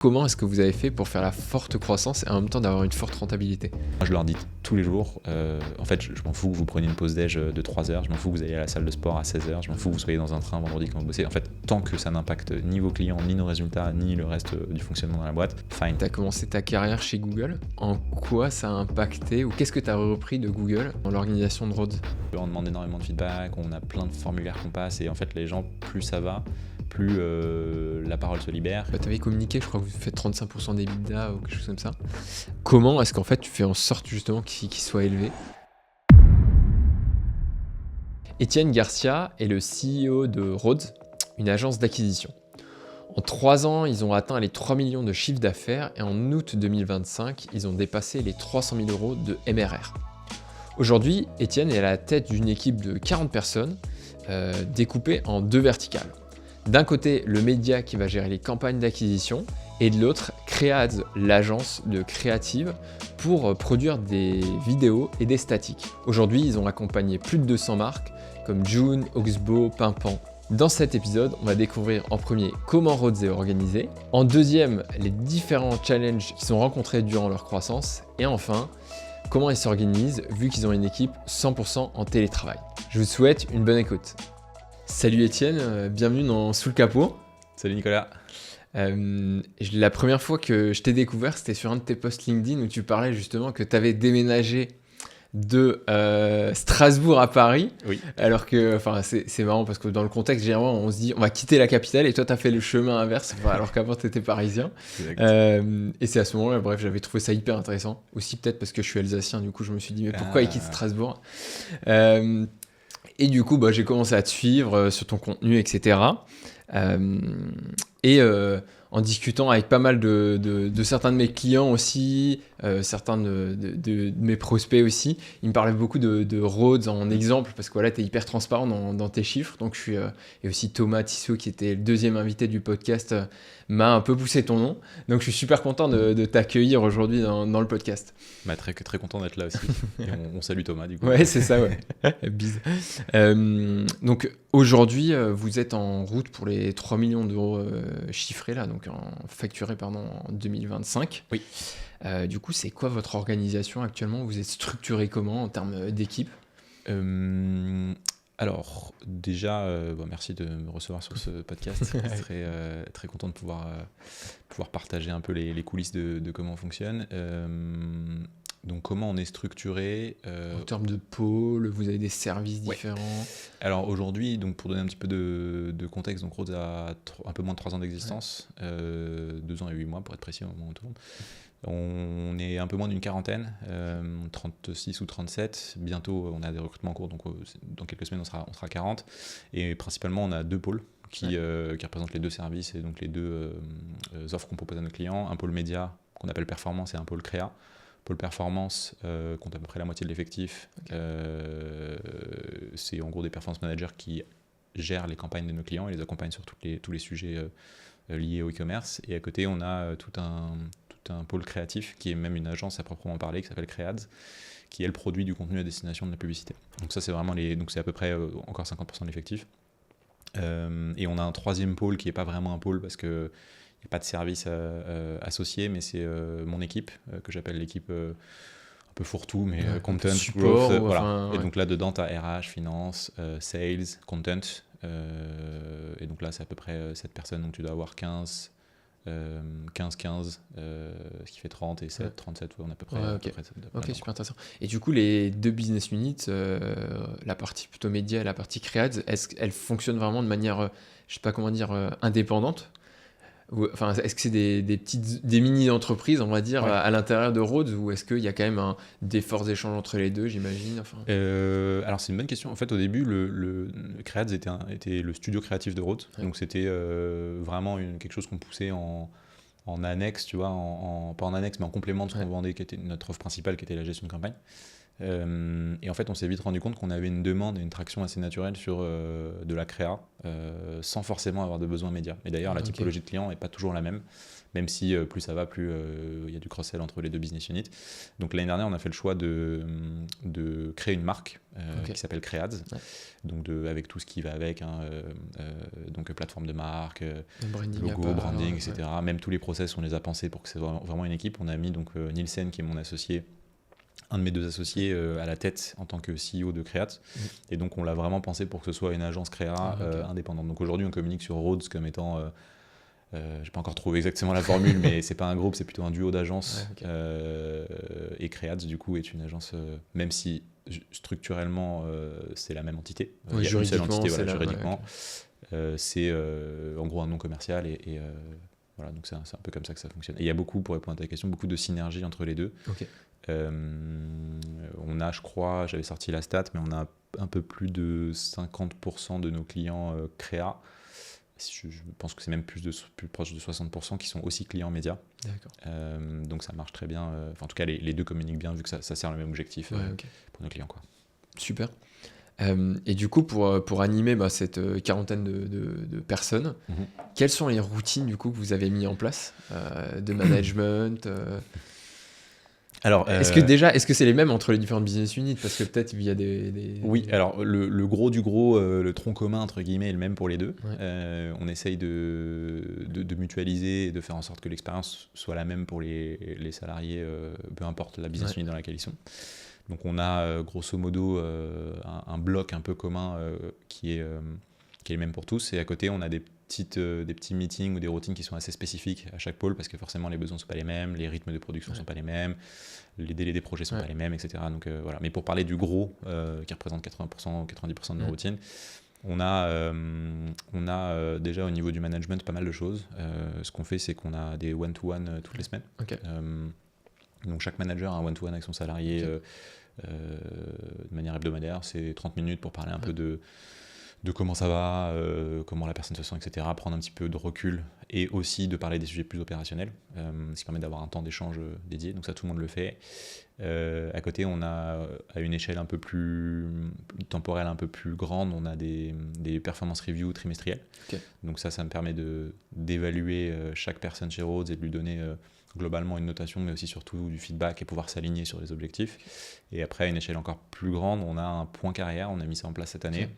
Comment est-ce que vous avez fait pour faire la forte croissance et en même temps d'avoir une forte rentabilité? Moi, je leur dis tous les jours, en fait, je m'en fous que vous preniez une pause déj de 3 heures, je m'en fous que vous ayez à la salle de sport à 16 heures, je m'en fous que vous soyez dans un train vendredi quand vous bossez. En fait, tant que ça n'impacte ni vos clients, ni nos résultats, ni le reste du fonctionnement dans la boîte, fine. Tu as commencé ta carrière chez Google. En quoi ça a impacté ou qu'est-ce que tu as repris de Google dans l'organisation de Rhodes? On demande énormément de feedback, on a plein de formulaires qu'on passe et en fait, les gens, plus ça va, plus la parole se libère. Tu avais communiqué, je crois que vous faites 35% d'EBITDA ou quelque chose comme ça. Comment est-ce qu'en fait tu fais en sorte justement qu'il soit élevé? Étienne Garcia est le CEO de Rhodes, une agence d'acquisition. En 3 ans, ils ont atteint les 3 millions de chiffre d'affaires et en août 2025, ils ont dépassé les 300 000 euros de MRR. Aujourd'hui, Étienne est à la tête d'une équipe de 40 personnes découpée en 2 verticales. D'un côté, le média qui va gérer les campagnes d'acquisition et de l'autre, Creads, l'agence de créative pour produire des vidéos et des statiques. Aujourd'hui, ils ont accompagné plus de 200 marques comme June, Oxbow, Pimpan. Dans cet épisode, on va découvrir en premier comment Rhodes est organisé, en deuxième, les différents challenges qu'ils ont rencontrés durant leur croissance et enfin, comment ils s'organisent vu qu'ils ont une équipe 100% en télétravail. Je vous souhaite une bonne écoute. Salut Étienne, bienvenue dans Sous le capot. Salut Nicolas. La première fois que je t'ai découvert, c'était sur un de tes posts LinkedIn où tu parlais justement que tu avais déménagé de Strasbourg à Paris. Oui. Alors que, c'est marrant parce que dans le contexte, généralement, on se dit on va quitter la capitale et toi, tu as fait le chemin inverse, alors qu'avant, tu étais parisien. Et c'est à ce moment-là, bref, j'avais trouvé ça hyper intéressant. Aussi, peut-être parce que je suis alsacien, du coup, je me suis dit mais pourquoi il quitte Strasbourg? Et du coup, j'ai commencé à te suivre sur ton contenu, etc. En discutant avec pas mal de certains de mes clients aussi, certains de mes prospects aussi, ils me parlaient beaucoup de Rhodes en exemple, parce que voilà, tu es hyper transparent dans tes chiffres. Donc et aussi Thomas Tissot, qui était le deuxième invité du podcast, m'a un peu poussé ton nom. Donc je suis super content de t'accueillir aujourd'hui dans le podcast. Très, très content d'être là aussi. Et on salue Thomas du coup. Ouais, c'est ça, ouais. Bise. Donc aujourd'hui, vous êtes en route pour les 3 millions d'euros chiffrés là, donc facturés en 2025. Oui. Du coup, c'est quoi votre organisation actuellement? Vous êtes structuré comment en termes d'équipe? Alors déjà, merci de me recevoir sur ce podcast. Très, très content de pouvoir partager un peu les coulisses de comment on fonctionne. Donc comment on est structuré en termes de pôle, vous avez des services différents? Alors aujourd'hui, donc pour donner un petit peu de contexte, donc Rhodes a un peu moins de 3 ans d'existence, 2 ans et 8 mois pour être précis au moment où on tourne. On est un peu moins d'une quarantaine, 36 ou 37. Bientôt, on a des recrutements en cours, donc dans quelques semaines, on sera 40. Et principalement, on a 2 pôles qui représentent les 2 services et donc les 2 offres qu'on propose à nos clients. Un pôle média qu'on appelle performance et un pôle créa. Pôle performance compte à peu près la moitié de l'effectif. C'est en gros des performance managers qui gèrent les campagnes de nos clients et les accompagnent sur tous les sujets liés au e-commerce. Et à côté, on a tout un pôle créatif qui est même une agence à proprement parler qui s'appelle Creads, qui elle produit du contenu à destination de la publicité. Donc ça c'est vraiment donc c'est à peu près encore 50% de l'effectif. Et on a un 3e pôle qui n'est pas vraiment un pôle parce que il n'y a pas de service associé, mais c'est mon équipe, que j'appelle l'équipe un peu fourre-tout, mais content, support, growth. Voilà. Enfin, et donc là-dedans, tu as RH, finance, sales, content. Et donc là, c'est à peu près 7 personnes, donc tu dois avoir 15, ce qui fait 30 et 7, 37, on a à peu près. Ok, super intéressant. Et du coup, les 2 business units, la partie plutôt média et la partie Creads, est-ce qu'elles fonctionnent vraiment de manière, je sais pas comment dire, indépendante? Est-ce que c'est des mini-entreprises, on va dire, à l'intérieur de Rhodes, ou est-ce qu'il y a quand même des forts échanges entre les deux, j'imagine? Alors c'est une bonne question. En fait, au début, le Creads était le studio créatif de Rhodes, donc c'était vraiment quelque chose qu'on poussait en annexe, tu vois, pas en annexe, mais en complément de ce qu'on vendait, qui était notre offre principale, qui était la gestion de campagne. Et en fait, on s'est vite rendu compte qu'on avait une demande et une traction assez naturelle sur de la créa, sans forcément avoir de besoin média. Et d'ailleurs, la typologie de clients n'est pas toujours la même si plus ça va, plus il y a du cross-sell entre les deux business units. Donc l'année dernière, on a fait le choix de créer une marque qui s'appelle Creads, donc avec tout ce qui va avec, donc plateforme de marque, logo, branding, etc. Même tous les process, on les a pensés pour que c'est vraiment une équipe. On a mis donc Nielsen, qui est mon associé, un de mes 2 associés à la tête en tant que CEO de Creat. Et donc, on l'a vraiment pensé pour que ce soit une agence créa indépendante. Donc, aujourd'hui, on communique sur Rhodes comme étant... je n'ai pas encore trouvé exactement la formule, mais c'est pas un groupe, c'est plutôt un duo d'agences. Et Creats, du coup, est une agence, même si structurellement, c'est la même entité. Il y a une seule entité, juridiquement. C'est en gros un nom commercial et voilà, donc c'est un peu comme ça que ça fonctionne. Et il y a beaucoup, pour répondre à ta question, beaucoup de synergie entre les deux. On a, je crois, j'avais sorti la stat, mais on a un peu plus de 50% de nos clients créa. Je pense que c'est même plus proche de 60% qui sont aussi clients médias. Donc ça marche très bien. En tout cas, les deux communiquent bien vu que ça sert le même objectif pour nos clients, quoi. Super. Et du coup, pour animer cette quarantaine de personnes, quelles sont les routines du coup que vous avez mis en place de management Alors, est-ce que c'est les mêmes entre les différentes business units? Parce que peut-être il y a des... Oui, alors le gros du gros, le tronc commun entre guillemets est le même pour les deux. On essaye de mutualiser et de faire en sorte que l'expérience soit la même pour les salariés, peu importe la business unit dans laquelle ils sont. Donc on a grosso modo un bloc un peu commun qui est le même pour tous. Et à côté, on a des petits meetings ou des routines qui sont assez spécifiques à chaque pôle parce que forcément les besoins ne sont pas les mêmes, les rythmes de production ne sont pas les mêmes, les délais des projets ne sont pas les mêmes, etc. Donc voilà. Mais pour parler du gros qui représente 80% ou 90% de nos routines, on a déjà au niveau du management pas mal de choses. Ce qu'on fait, c'est qu'on a des one-to-one toutes les semaines. Donc chaque manager a un one-to-one avec son salarié de manière hebdomadaire. C'est 30 minutes pour parler un peu de comment ça va, comment la personne se sent, etc. Prendre un petit peu de recul et aussi de parler des sujets plus opérationnels, ce qui permet d'avoir un temps d'échange dédié. Donc ça, tout le monde le fait. À côté, on a, à une échelle un peu plus temporelle, un peu plus grande, on a des performance reviews trimestrielles. Donc ça me permet d'évaluer chaque personne chez Rhodes et de lui donner globalement une notation, mais aussi surtout du feedback et pouvoir s'aligner sur les objectifs. Et après, à une échelle encore plus grande, on a un point carrière, on a mis ça en place cette année.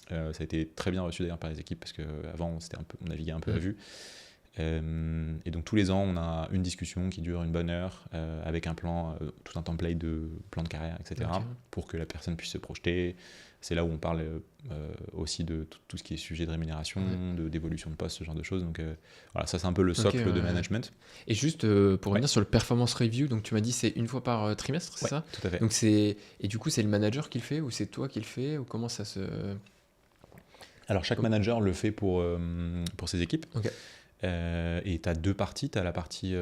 Ça a été très bien reçu d'ailleurs par les équipes parce qu'avant on naviguait un peu à vue. Et donc tous les ans on a une discussion qui dure une bonne heure avec un plan, tout un template de plan de carrière, etc. Pour que la personne puisse se projeter. C'est là où on parle aussi de tout ce qui est sujet de rémunération, d'évolution de poste, ce genre de choses. Donc voilà, ça c'est un peu le socle de management. Et juste pour revenir sur le performance review, donc tu m'as dit c'est une fois par trimestre, c'est ça? Tout à fait. Donc et du coup c'est le manager qui le fait ou c'est toi qui le fais ou comment ça se... Alors chaque manager le fait pour ses équipes. Et tu as 2 parties. Tu as la partie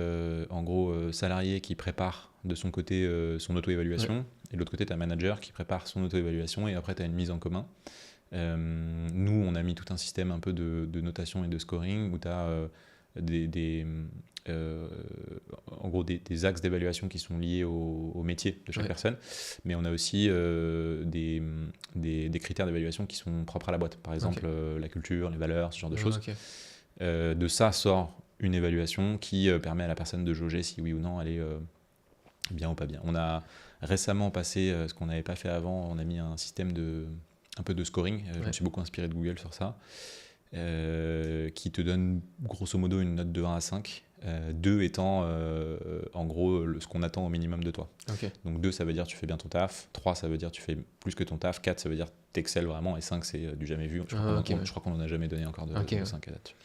en gros salarié qui prépare de son côté son auto-évaluation et de l'autre côté tu as un manager qui prépare son auto-évaluation et après tu as une mise en commun. Nous on a mis tout un système un peu de notation et de scoring où tu as en gros des axes d'évaluation qui sont liés au métier de chaque personne, mais on a aussi des critères d'évaluation qui sont propres à la boîte, par exemple la culture, les valeurs, ce genre de choses. De ça sort une évaluation qui permet à la personne de jauger si oui ou non elle est bien ou pas bien. On a récemment passé ce qu'on n'avait pas fait avant, on a mis un système un peu de scoring, je me suis beaucoup inspiré de Google sur ça. Qui te donne grosso modo une note de 1 à 5, 2 étant en gros ce qu'on attend au minimum de toi. Donc 2 ça veut dire tu fais bien ton taf, 3 ça veut dire tu fais plus que ton taf, 4 ça veut dire t'excelles vraiment et 5 c'est du jamais vu. Je crois qu'on n'en a jamais donné encore de 5 à date.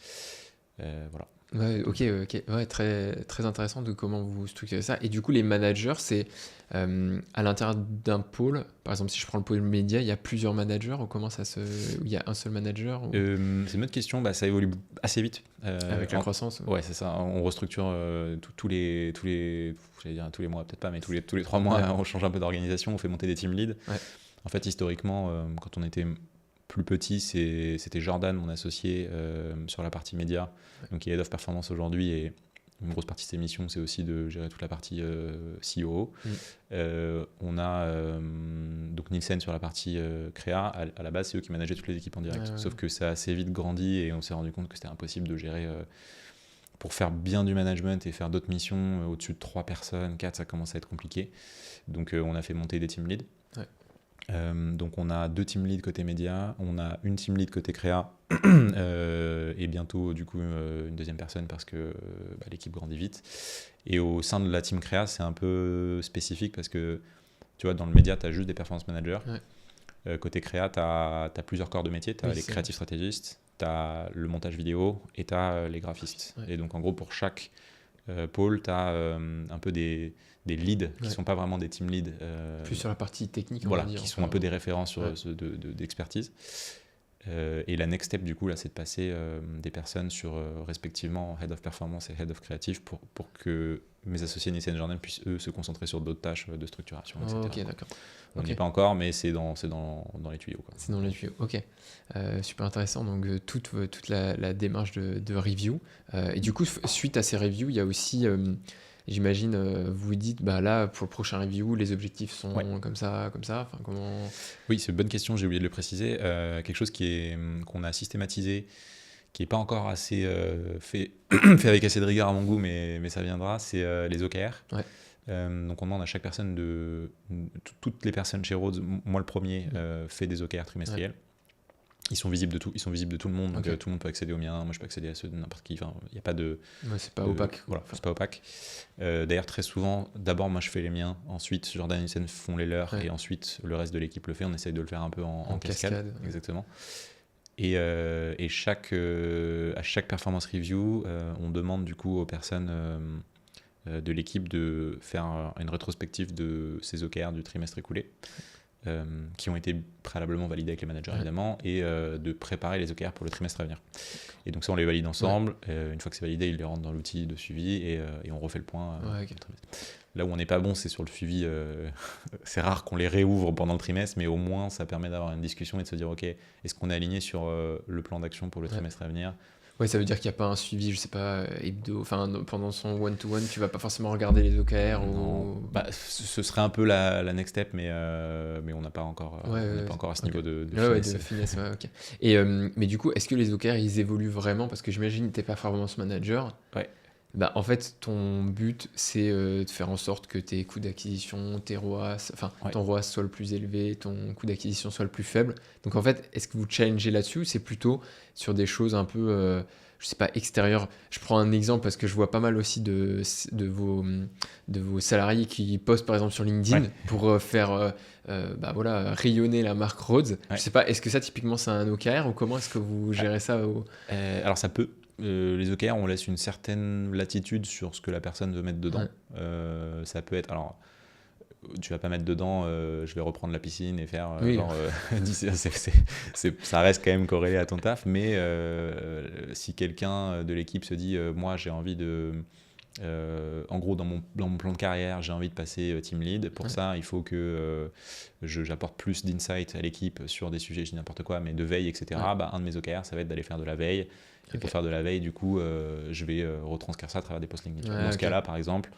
Voilà. Ouais, très, très intéressant de comment vous structurez ça. Et du coup, les managers, c'est à l'intérieur d'un pôle. Par exemple, si je prends le pôle média, il y a plusieurs managers ou comment ça se... Il y a un seul manager ou... C'est une autre question. Ça évolue assez vite. Avec la croissance. Ouais, c'est ça. On restructure tous les j'allais dire tous les mois, peut-être pas, mais tous les 3 mois, on change un peu d'organisation, on fait monter des team leads. En fait, historiquement, quand on était plus petit, c'était Jordan, mon associé, sur la partie média, donc qui est Head of Performance aujourd'hui, et une grosse partie de ses missions, c'est aussi de gérer toute la partie COO. On a donc Nielsen sur la partie créa. À la base, c'est eux qui manageaient toutes les équipes en direct. Sauf que ça a assez vite grandi et on s'est rendu compte que c'était impossible de gérer. Pour faire bien du management et faire d'autres missions au-dessus de 3 personnes, 4, ça commence à être compliqué. Donc on a fait monter des team leads. Donc on a 2 team leads côté média, on a une team lead côté créa et bientôt du coup une deuxième personne parce que l'équipe grandit vite. Et au sein de la team créa, c'est un peu spécifique parce que tu vois, dans le média, tu as juste des performance managers. Côté créa, tu as plusieurs corps de métier, tu as les creative stratégistes, tu as le montage vidéo et tu as les graphistes. Et donc en gros, pour chaque pôle, tu as un peu des leads qui ne sont pas vraiment des team leads. Plus sur la partie technique, on voilà, va dire. Qui sont un peu des références sur d'expertise. Et la next step, du coup, là, c'est de passer des personnes sur respectivement Head of Performance et Head of Creative pour que mes associés Nielsen Journal puissent, eux, se concentrer sur d'autres tâches de structuration, etc. Ok, d'accord. On n'y est pas encore, mais c'est dans les tuyaux. Quoi. C'est dans les tuyaux, ok. Super intéressant, donc toute la démarche de review. Et du coup, suite à ces reviews, il y a aussi, j'imagine, vous vous dites, là, pour le prochain review, les objectifs sont comme ça, enfin, comment... Oui, c'est une bonne question, j'ai oublié de le préciser. Quelque chose qu'on a systématisé, qui n'est pas encore assez fait avec assez de rigueur à mon goût, mais ça viendra, c'est les OKR. Donc on demande à chaque personne toutes les personnes chez Rhodes, moi le premier, fait des OKR trimestriels. Ils sont visibles de tout le monde, donc tout le monde peut accéder aux miens, moi je peux accéder à ceux de n'importe qui, il n'y a pas de... c'est pas opaque. Voilà, c'est pas opaque. D'ailleurs très souvent, d'abord moi je fais les miens, ensuite Jordan et Nielsen font les leurs, et ensuite le reste de l'équipe le fait, on essaye de le faire un peu en cascade. Exactement. Et à chaque performance review, on demande du coup aux personnes de l'équipe de faire une rétrospective de ces OKR du trimestre écoulé, qui ont été préalablement validés avec les managers évidemment, et de préparer les OKR pour le trimestre à venir. Et donc ça on les valide ensemble, une fois que c'est validé, ils les rentrent dans l'outil de suivi et on refait le point. Là où on n'est pas bon, c'est sur le suivi. C'est rare qu'on les réouvre pendant le trimestre, mais au moins ça permet d'avoir une discussion et de se dire ok, est-ce qu'on est aligné sur le plan d'action pour le trimestre à venir. Ouais, ça veut dire qu'il n'y a pas un suivi, je sais pas, hebdo, enfin pendant son one-to-one, tu vas pas forcément regarder les OKR ou... ce serait un peu la next step, mais on n'a pas encore, pas encore à ce niveau de finesse. Ok. Et, mais du coup, est-ce que les OKR, ils évoluent vraiment? Parce que j'imagine que tu n'es pas performance manager. En fait, ton but, c'est de faire en sorte que tes coûts d'acquisition, tes ROAS, ton ROAS soit le plus élevé, ton coût d'acquisition soit le plus faible. Donc en fait, est-ce que vous challengez là-dessus ou c'est plutôt sur des choses un peu, je sais pas, extérieures? Je prends un exemple parce que je vois pas mal aussi de vos salariés qui postent par exemple sur LinkedIn pour faire rayonner la marque Rhodes. Je sais pas, est-ce que ça typiquement c'est un OKR ou comment est-ce que vous gérez ça Alors ça peut. Les OKR, on laisse une certaine latitude sur ce que la personne veut mettre dedans. Ça peut être... Alors, tu vas pas mettre dedans je vais reprendre la piscine et faire ça reste quand même corrélé à ton taf, mais si quelqu'un de l'équipe se dit moi j'ai envie de... en gros, dans mon plan de carrière, j'ai envie de passer team lead. Pour ça, il faut que j'apporte plus d'insight à l'équipe sur des sujets, je dis n'importe quoi, mais de veille, etc. Un de mes OKR, ça va être d'aller faire de la veille. Et pour faire de la veille, du coup, je vais retranscrire ça à travers des posts LinkedIn. Dans ce cas-là, par exemple,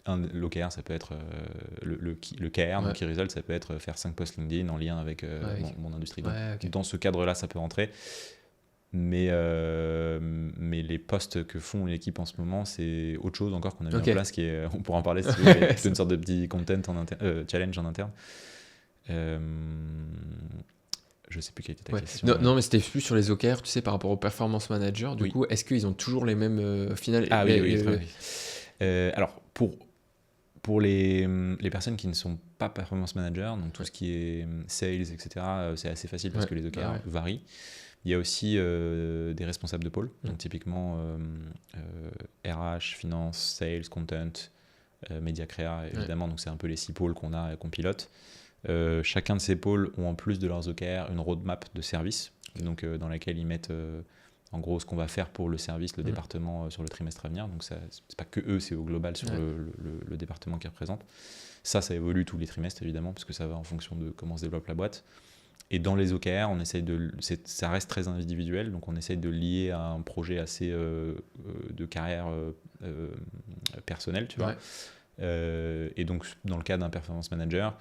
l'OKR, ça peut être le KR, donc Key Result, ça peut être faire 5 posts LinkedIn en lien avec mon industrie. Donc, dans ce cadre-là, ça peut rentrer. Mais les posts que font l'équipe en ce moment, c'est autre chose encore qu'on a mis en place, qui est, on pourra en parler si vous voulez, c'est une sorte de petit content challenge en interne. Je sais plus quelle était ta question. Non, mais c'était plus sur les OKR, tu sais, par rapport aux performance managers. Du coup, est-ce qu'ils ont toujours les mêmes finales? Alors, pour les personnes qui ne sont pas performance managers, donc tout ce qui est sales, etc., c'est assez facile parce que les OKR varient. Il y a aussi des responsables de pôle, donc typiquement RH, finance, sales, content, média créa, évidemment, donc c'est un peu les 6 pôles qu'on a et qu'on pilote. Chacun de ces pôles ont en plus de leurs OKR une roadmap de service, donc dans laquelle ils mettent en gros ce qu'on va faire pour le service, le département sur le trimestre à venir. Donc c'est pas que eux, c'est au global sur le département qu'ils représentent. Ça évolue tous les trimestres évidemment, parce que ça va en fonction de comment se développe la boîte. Et dans les OKR, ça reste très individuel, donc on essaye de lier à un projet assez de carrière personnelle, tu vois. Et donc, dans le cas d'un performance manager,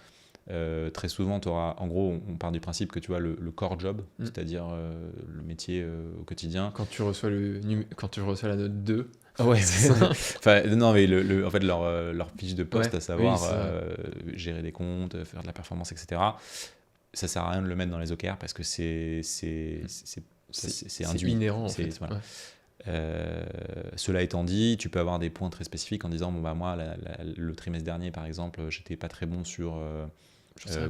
très souvent, en gros, on part du principe que tu vois le core job, c'est-à-dire le métier au quotidien. Quand tu reçois la note 2. Ouais, enfin, non, mais en fait, leur fiche de poste, à savoir gérer des comptes, faire de la performance, etc., ça sert à rien de le mettre dans les OKR parce que c'est induit. Inhérent, en fait. Voilà. Cela étant dit, tu peux avoir des points très spécifiques en disant, bon, bah, moi, le trimestre dernier, par exemple, j'étais pas très bon sur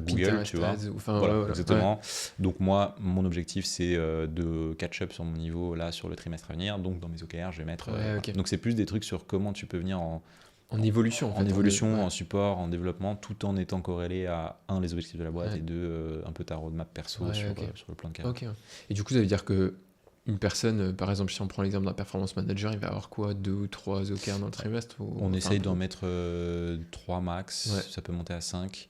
Google, tu vois. Voilà, exactement. Ouais. Donc moi, mon objectif, c'est de catch-up sur mon niveau là sur le trimestre à venir. Donc dans mes OKR, je vais mettre... okay. Donc c'est plus des trucs sur comment tu peux venir en évolution, en évolution, en support, en développement, tout en étant corrélé à les objectifs de la boîte et un peu ta roadmap perso sur le plan de carrière. Okay. Et du coup, ça veut dire que une personne, par exemple, si on prend l'exemple d'un performance manager, il va avoir quoi, 2 ou 3 OKR dans le trimestre On essaye d'en mettre 3 max, ça peut monter à 5.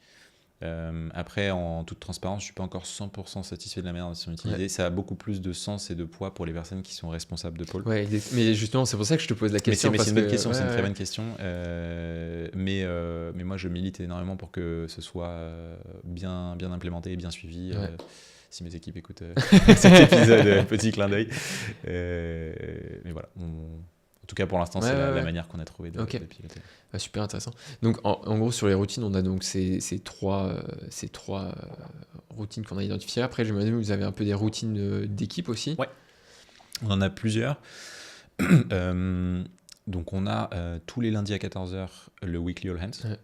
Après, en toute transparence, je ne suis pas encore 100% satisfait de la manière dont ils sont utilisés. Ça a beaucoup plus de sens et de poids pour les personnes qui sont responsables de pôle. Ouais, mais justement, c'est pour ça que je te pose la question. Mais c'est une bonne question, c'est une très bonne question. Mais moi, je milite énormément pour que ce soit bien implémenté et bien suivi. Si mes équipes écoutent cet épisode, petit clin d'œil. Mais voilà, en tout cas pour l'instant, c'est la manière qu'on a trouvé de piloter. Super intéressant. Donc en gros, sur les routines, on a donc ces trois routines qu'on a identifiées. Après, je me demande, vous avez un peu des routines d'équipe aussi. Ouais, on en a plusieurs. Donc on a tous les lundis à 14h le Weekly All Hands.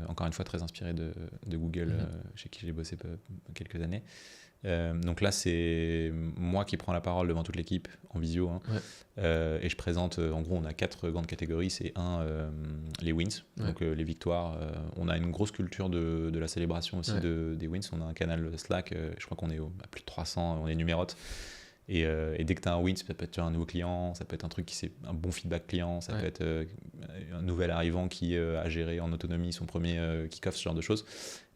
Encore une fois, très inspiré de Google, chez qui j'ai bossé quelques années. Donc là, c'est moi qui prends la parole devant toute l'équipe en visio. Et je présente, en gros, on a 4 grandes catégories. C'est les wins, donc les victoires. On a une grosse culture de la célébration aussi des wins. On a un canal Slack, je crois qu'on est à plus de 300, on est numérote. Et dès que tu as un win, ça peut être un nouveau client, ça peut être un truc qui un bon feedback client, ça peut être un nouvel arrivant qui a géré en autonomie son premier kick-off, ce genre de choses.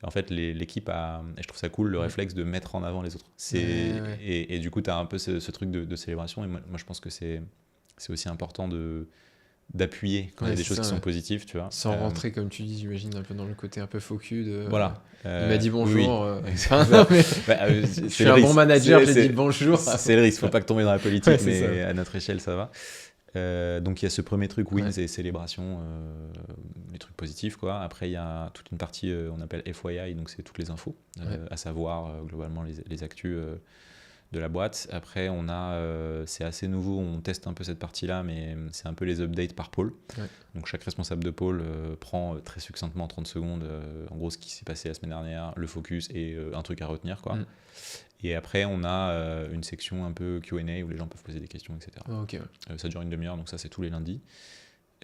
Et en fait, l'équipe a, et je trouve ça cool, le réflexe de mettre en avant les autres. Et du coup, tu as un peu ce truc de célébration. Et moi, je pense que c'est aussi important d'appuyer quand il y a des choses qui sont positives, tu vois. Sans rentrer, comme tu dis, j'imagine, un peu dans le côté un peu faux cul. Voilà. Il m'a dit bonjour. Oui. Je suis un bon manager, j'ai dit bonjour. C'est le risque, faut pas que tomber dans la politique, mais à notre échelle, ça va. Donc il y a ce premier truc, wins et célébration, les trucs positifs, quoi. Après, il y a toute une partie, on appelle FYI, donc c'est toutes les infos, à savoir globalement les actus de la boîte. Après, on a, c'est assez nouveau, on teste un peu cette partie-là, mais c'est un peu les updates par pôle. Donc chaque responsable de pôle prend très succinctement en 30 secondes, en gros, ce qui s'est passé la semaine dernière, le focus et un truc à retenir, quoi. Et après, on a une section un peu Q&A où les gens peuvent poser des questions, etc. Ça dure une demi-heure, donc ça, c'est tous les lundis.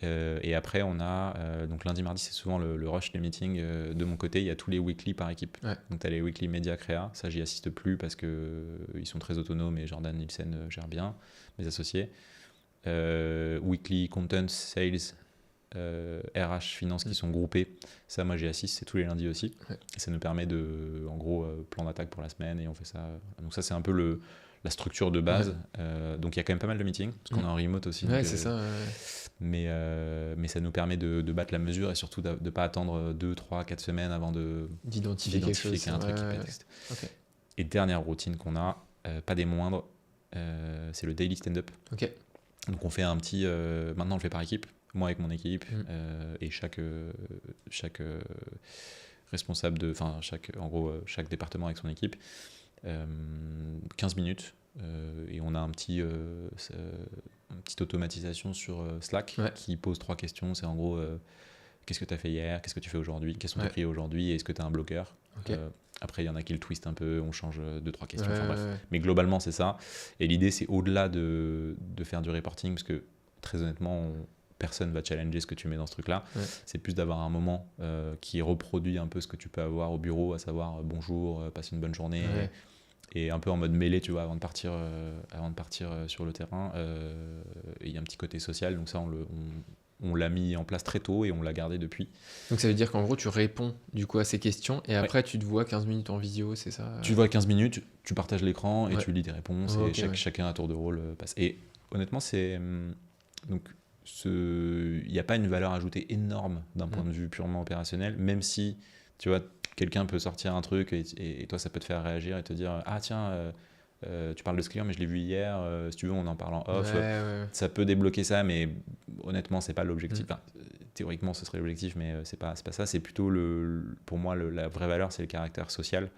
Et après, on a, donc lundi, mardi, c'est souvent le rush des meetings. De mon côté, il y a tous les weekly par équipe. Donc, tu as les weekly média créa. Ça, j'y assiste plus parce qu'ils sont très autonomes et Jordan Nielsen gère bien, mes associés. Weekly content, sales, RH, finance qui sont groupés. Ça, moi, j'y assiste. C'est tous les lundis aussi. Et ça nous permet en gros, plan d'attaque pour la semaine. Et on fait ça. Donc, ça, c'est un peu la structure de base. Donc, il y a quand même pas mal de meetings parce qu'on est en remote aussi. Ouais, c'est ça. Mais ça nous permet de battre la mesure et surtout de ne pas attendre 2, 3, 4 semaines avant d'identifier quelque chose. Qu'il y a un truc qui pète. Et dernière routine qu'on a, pas des moindres, c'est le daily stand-up. Donc on fait un petit... maintenant on le fait par équipe, moi avec mon équipe, et chaque responsable chaque département avec son équipe. 15 minutes. Et on a une petite automatisation sur Slack qui pose 3 questions. C'est en gros, qu'est-ce que tu as fait hier, qu'est-ce que tu fais aujourd'hui, quels sont tes prix aujourd'hui, et est-ce que tu as un bloqueur. Après, il y en a qui le twistent un peu, on change 2-3 questions. Bref. Mais globalement, c'est ça. Et l'idée, c'est au-delà de faire du reporting, parce que très honnêtement, personne ne va challenger ce que tu mets dans ce truc-là. C'est plus d'avoir un moment qui reproduit un peu ce que tu peux avoir au bureau, à savoir bonjour, passe une bonne journée. Et un peu en mode mêlée, tu vois, avant de partir sur le terrain. Il y a un petit côté social, donc ça, on l'a mis en place très tôt et on l'a gardé depuis. Donc ça veut dire qu'en gros, tu réponds du coup à ces questions et après tu te vois 15 minutes en visio, c'est ça? Tu te vois 15 minutes, tu partages l'écran et Ouais. tu lis tes réponses et chacun à tour de rôle passe. Et honnêtement, donc il n'y a pas une valeur ajoutée énorme d'un point de vue purement opérationnel, même si tu vois, quelqu'un peut sortir un truc et toi ça peut te faire réagir et te dire ah tiens, tu parles de ce client mais je l'ai vu hier, si tu veux on en parle en off. Ça peut débloquer ça, mais honnêtement c'est pas l'objectif. Enfin, théoriquement ce serait l'objectif, mais c'est pas ça. C'est plutôt pour moi la vraie valeur, c'est le caractère social.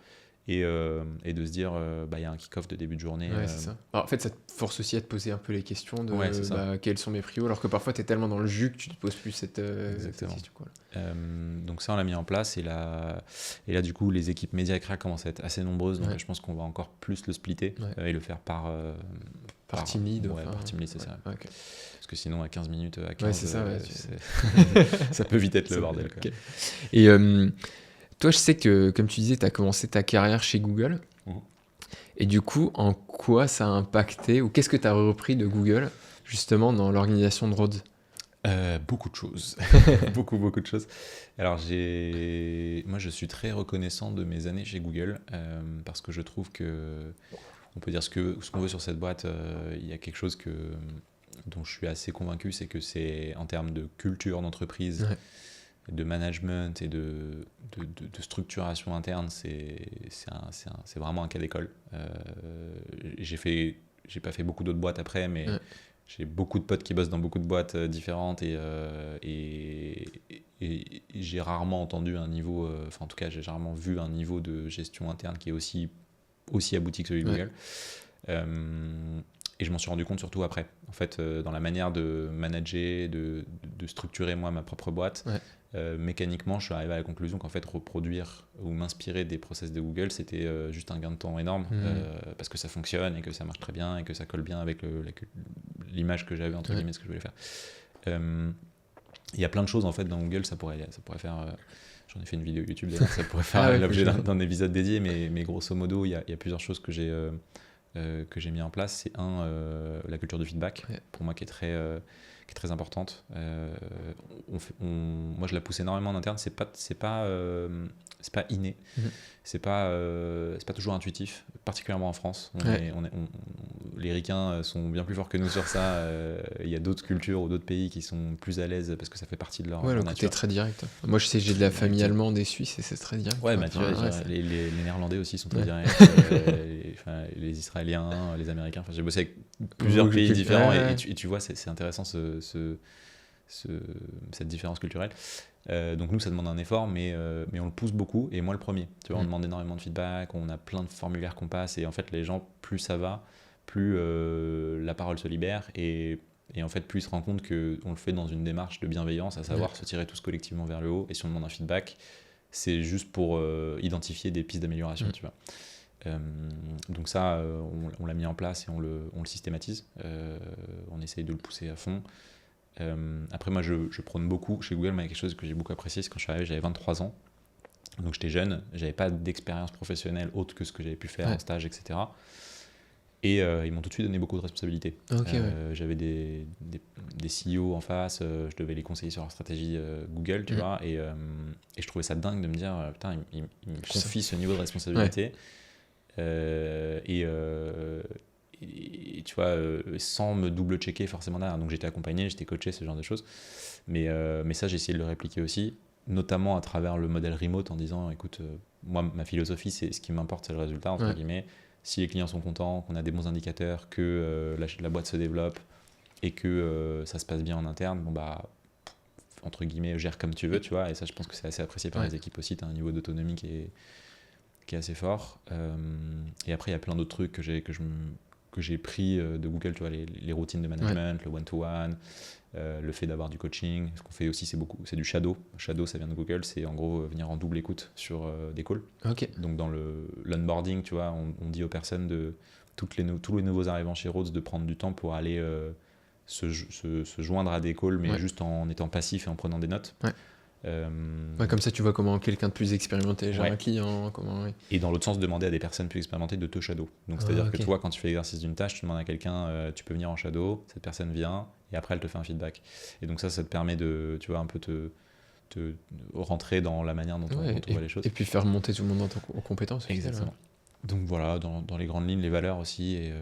Et de se dire y a un kick-off de début de journée. C'est ça. Alors, en fait, ça te force aussi à te poser un peu les questions de quels sont mes prios, alors que parfois tu es tellement dans le jus que tu te poses plus cette question. Quoi. Donc ça on l'a mis en place et là du coup les équipes médias et créa commencent à être assez nombreuses, donc je pense qu'on va encore plus le splitter et le faire par team lead. Par team lead, c'est ça. Okay. Parce que sinon à 15 minutes, à 15, c'est ça, ça peut vite être le bordel. Quoi. Okay. Et toi, je sais que, comme tu disais, tu as commencé ta carrière chez Google. Et du coup, en quoi ça a impacté, ou qu'est-ce que tu as repris de Google, justement, dans l'organisation de Rhodes? Beaucoup de choses. beaucoup de choses. Alors, moi, je suis très reconnaissant de mes années chez Google, parce que je trouve que, on peut dire ce qu'on veut sur cette boîte, il y a quelque chose dont je suis assez convaincu, c'est que c'est, en termes de culture d'entreprise, de management et de structuration interne, c'est vraiment un cas d'école. J'ai pas fait beaucoup d'autres boîtes après, mais j'ai beaucoup de potes qui bossent dans beaucoup de boîtes différentes et j'ai rarement entendu un niveau, en tout cas j'ai rarement vu un niveau de gestion interne qui est aussi abouti que celui de Google. Et je m'en suis rendu compte surtout après, en fait, dans la manière de manager, de structurer moi ma propre boîte. Mécaniquement, je suis arrivé à la conclusion qu'en fait, reproduire ou m'inspirer des process de Google, c'était juste un gain de temps énorme, parce que ça fonctionne et que ça marche très bien et que ça colle bien avec l'image que j'avais, entre guillemets, ce que je voulais faire. Il y a plein de choses en fait dans Google, ça pourrait faire... J'en ai fait une vidéo YouTube d'ailleurs, ça pourrait faire l'objet d'un épisode dédié, mais grosso modo, il y a plusieurs choses que j'ai mis en place. C'est la culture de feedback, pour moi qui est très importante. Moi je la pousse énormément en interne, c'est pas inné, c'est pas toujours intuitif, particulièrement en France. Les ricains sont bien plus forts que nous sur ça. Il y a d'autres cultures ou d'autres pays qui sont plus à l'aise parce que ça fait partie de leur le nature. côté très direct. Moi je sais que j'ai de la famille allemande et suisse et c'est très direct. Les Néerlandais aussi sont très directs, les Israéliens, les Américains. J'ai bossé avec plusieurs pays différents et tu vois, c'est intéressant cette différence culturelle. Donc nous ça demande un effort, mais on le pousse beaucoup, et moi le premier. Tu vois, on demande énormément de feedback, on a plein de formulaires qu'on passe, et en fait les gens, plus ça va, plus la parole se libère, et en fait plus ils se rendent compte qu'on le fait dans une démarche de bienveillance, à savoir se tirer tous collectivement vers le haut, et si on demande un feedback, c'est juste pour identifier des pistes d'amélioration, tu vois. Donc ça, on l'a mis en place et on le systématise, on essaye de le pousser à fond. Après moi je prône beaucoup chez Google, mais quelque chose que j'ai beaucoup apprécié, c'est quand je suis arrivé, j'avais 23 ans, donc j'étais jeune, j'avais pas d'expérience professionnelle autre que ce que j'avais pu faire en stage, etc. Et ils m'ont tout de suite donné beaucoup de responsabilités. J'avais des CEO en face, je devais les conseiller sur leur stratégie Google, tu vois, et je trouvais ça dingue de me dire putain, ils me confient ce niveau de responsabilité. Et tu vois, sans me double-checker forcément derrière. Donc j'étais accompagné, j'étais coaché, ce genre de choses. Mais ça, j'ai essayé de le répliquer aussi, notamment à travers le modèle remote, en disant, écoute, moi, ma philosophie, c'est ce qui m'importe, c'est le résultat, entre guillemets. Si les clients sont contents, qu'on a des bons indicateurs, que la boîte se développe et que ça se passe bien en interne, bon bah, entre guillemets, gère comme tu veux, tu vois. Et ça, je pense que c'est assez apprécié par les équipes aussi. Tu as un niveau d'autonomie qui est assez fort. Et après, il y a plein d'autres trucs que j'ai pris de Google, tu vois, les routines de management, le one-to-one, le fait d'avoir du coaching. Ce qu'on fait aussi, c'est du shadow. Shadow, ça vient de Google, c'est en gros venir en double écoute sur des calls. Donc dans l'onboarding, tu vois, on dit aux personnes tous les nouveaux arrivants chez Rhodes de prendre du temps pour aller se joindre à des calls, mais juste en étant passif et en prenant des notes. Ouais, comme ça, tu vois comment quelqu'un de plus expérimenté gère Ouais. un client, comment... oui. Et dans l'autre sens, demander à des personnes plus expérimentées de te shadow. Donc, c'est-à-dire que Ok. toi, quand tu fais l'exercice d'une tâche, tu demandes à quelqu'un, tu peux venir en shadow, cette personne vient, et après, elle te fait un feedback. Et donc, ça te permet de, tu vois, un peu te rentrer dans la manière dont Ouais, on voit les choses. et puis faire monter tout le monde en compétences. Exactement. Donc voilà, dans les grandes lignes, les valeurs aussi, et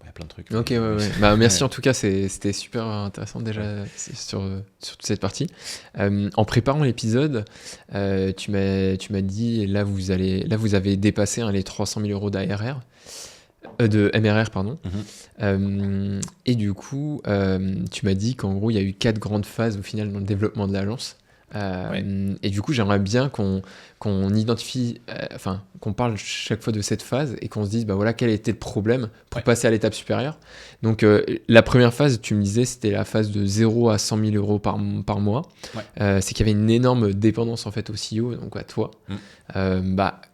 il y a plein de trucs. Ok, ouais. Bah, merci en tout cas, c'était super intéressant déjà sur toute cette partie. En préparant l'épisode, tu m'as dit, là vous avez dépassé les 300 000 euros d'ARR, de MRR, pardon. Et du coup, tu m'as dit qu'en gros, il y a eu 4 grandes phases au final dans le développement de l'agence. Et du coup, j'aimerais bien qu'on identifie, qu'on parle chaque fois de cette phase et qu'on se dise, bah voilà, quel était le problème pour passer à l'étape supérieure. Donc, la première phase, tu me disais, c'était la phase de 0 à 100 000 euros par mois. C'est qu'il y avait une énorme dépendance en fait au CEO, donc à toi.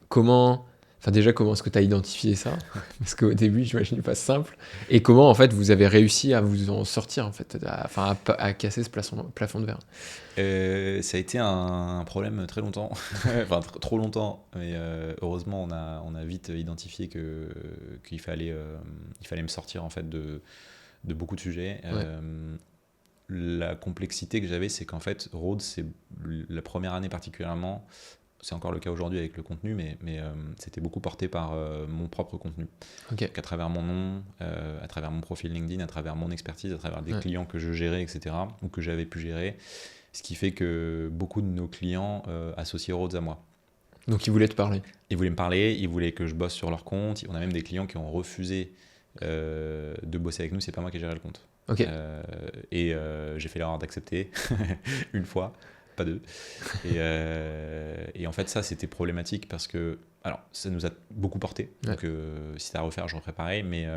Comment est-ce que tu as identifié ça? Parce qu'au début, j'imagine pas simple. Et comment, en fait, vous avez réussi à vous en sortir, en fait, à casser ce plafond de verre? Ça a été un problème très longtemps, enfin trop longtemps, mais heureusement on a vite identifié qu'il fallait me sortir en fait de beaucoup de sujets. La complexité que j'avais, c'est qu'en fait Rhodes, c'est la première année particulièrement, c'est encore le cas aujourd'hui avec le contenu, mais c'était beaucoup porté par mon propre contenu. Donc à travers mon nom, à travers mon profil LinkedIn, à travers mon expertise, à travers des clients que je gérais, etc., ou que j'avais pu gérer. Ce qui fait que beaucoup de nos clients associaient Rhodes à moi. Donc ils voulaient te parler. Ils voulaient me parler, ils voulaient que je bosse sur leur compte. On a même des clients qui ont refusé de bosser avec nous, c'est pas moi qui ai géré le compte. Et j'ai fait l'erreur d'accepter une fois, pas deux. Et en fait, ça, c'était problématique parce que, alors, ça nous a beaucoup porté. Donc, si c'était à refaire, je referais pareil. Mais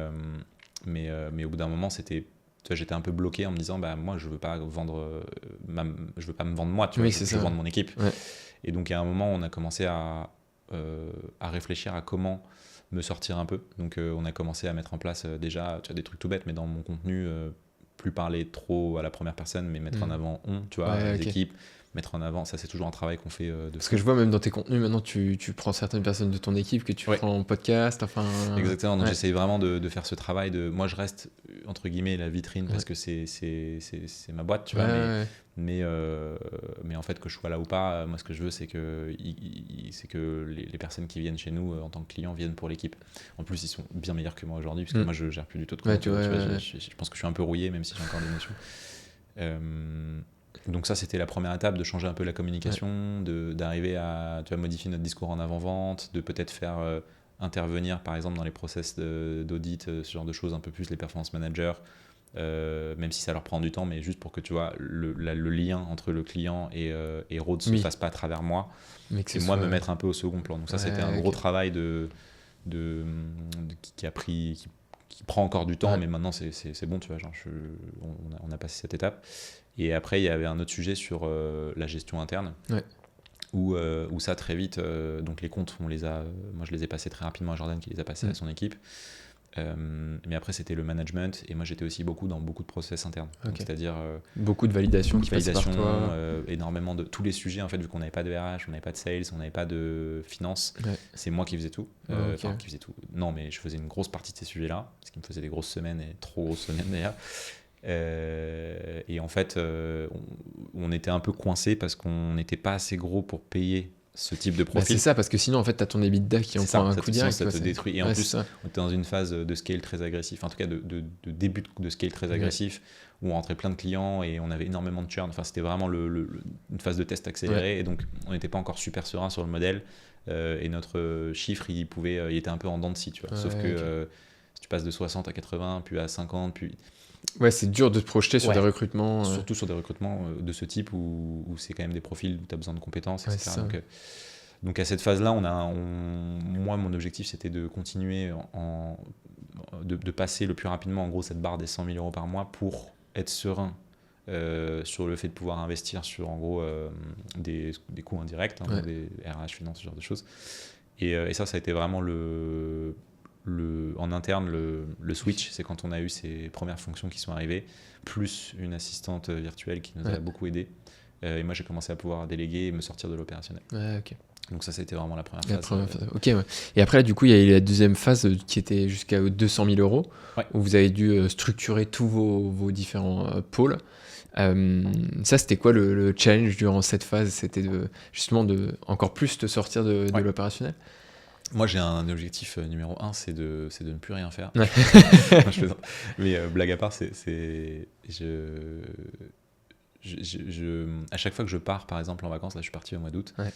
au bout d'un moment, j'étais un peu bloqué en me disant, bah, moi, je veux pas me vendre moi, tu vois, je veux vendre mon équipe. Et donc, à un moment, on a commencé à réfléchir à comment me sortir un peu. Donc, on a commencé à mettre en place déjà, tu vois, des trucs tout bêtes, mais dans mon contenu, plus parler trop à la première personne, mais mettre en avant tu vois, les équipes, mettre en avant, ça c'est toujours un travail qu'on fait parce que je vois même dans tes contenus maintenant tu prends certaines personnes de ton équipe que tu prends en podcast, exactement. Donc j'essaye vraiment de faire ce travail de, moi je reste entre guillemets la vitrine parce que c'est ma boîte, tu vois, mais en fait que je sois là ou pas, moi ce que je veux c'est que les personnes qui viennent chez nous en tant que clients viennent pour l'équipe. En plus ils sont bien meilleurs que moi aujourd'hui parce que moi je gère plus du tout de compte, je pense que je suis un peu rouillé même si j'ai encore des notions. Donc ça, c'était la première étape, de changer un peu la communication, d'arriver à modifier notre discours en avant-vente, de peut-être faire intervenir, par exemple, dans les process d'audit, ce genre de choses, un peu plus les performance managers, même si ça leur prend du temps, mais juste pour que tu vois le lien entre le client et Rhodes ne se fasse pas à travers moi, et moi me mettre un peu au second plan. Donc ça, c'était un gros travail qui prend encore du temps, mais maintenant c'est bon, tu vois, genre on a passé cette étape. Et après, il y avait un autre sujet sur la gestion interne, où ça, très vite, donc les comptes, moi je les ai passés très rapidement à Jordan, qui les a passés à son équipe. Mais après, c'était le management, et moi j'étais aussi dans beaucoup de process internes. C'est-à-dire beaucoup de validation qui passait par toi. Énormément de tous les sujets, en fait, vu qu'on n'avait pas de RH, on n'avait pas de sales, on n'avait pas de finance, c'est moi qui faisais tout. Qui faisais tout. Non, mais je faisais une grosse partie de ces sujets-là, parce qu'il me faisait des grosses semaines, et trop grosses semaines d'ailleurs. Et en fait, on était un peu coincé parce qu'on n'était pas assez gros pour payer ce type de profil. C'est ça, parce que sinon en fait t'as ton EBITDA qui en prend un coup direct, ça te détruit. Et en plus on était dans une phase de scale très agressif, en tout cas de début de scale très agressif, où on rentrait plein de clients et on avait énormément de churn. Enfin, c'était vraiment une phase de test accélérée, et donc on n'était pas encore super serein sur le modèle, et notre chiffre il était un peu en dents de scie, tu vois. Sauf que si tu passes de 60 à 80 puis à 50 puis c'est dur de te projeter sur des recrutements. Surtout sur des recrutements de ce type où c'est quand même des profils où tu as besoin de compétences, etc. Donc à cette phase-là, moi, mon objectif, c'était de continuer de passer le plus rapidement, en gros, cette barre des 100 000 euros par mois pour être serein sur le fait de pouvoir investir sur, en gros, des coûts indirects, des RH, finance, ce genre de choses. Et ça a été vraiment en interne, le switch, c'est quand on a eu ces premières fonctions qui sont arrivées, plus une assistante virtuelle qui nous a beaucoup aidé. Et moi, j'ai commencé à pouvoir déléguer et me sortir de l'opérationnel. Ouais, ok. Donc ça, c'était vraiment la première La phase. première phase. Ok, ouais. Et après, là, du coup, il y a eu la deuxième phase qui était jusqu'à 200 000 euros, Ouais. où vous avez dû structurer tous vos différents pôles. Ça, c'était quoi le challenge durant cette phase? C'était justement de encore plus te sortir de Ouais. l'opérationnel? Moi, j'ai un objectif numéro 1, c'est de ne plus rien faire. Ouais. Non, je plaisante. Mais blague à part, à chaque fois que je pars, par exemple, en vacances, là, je suis parti au mois d'août, Ouais.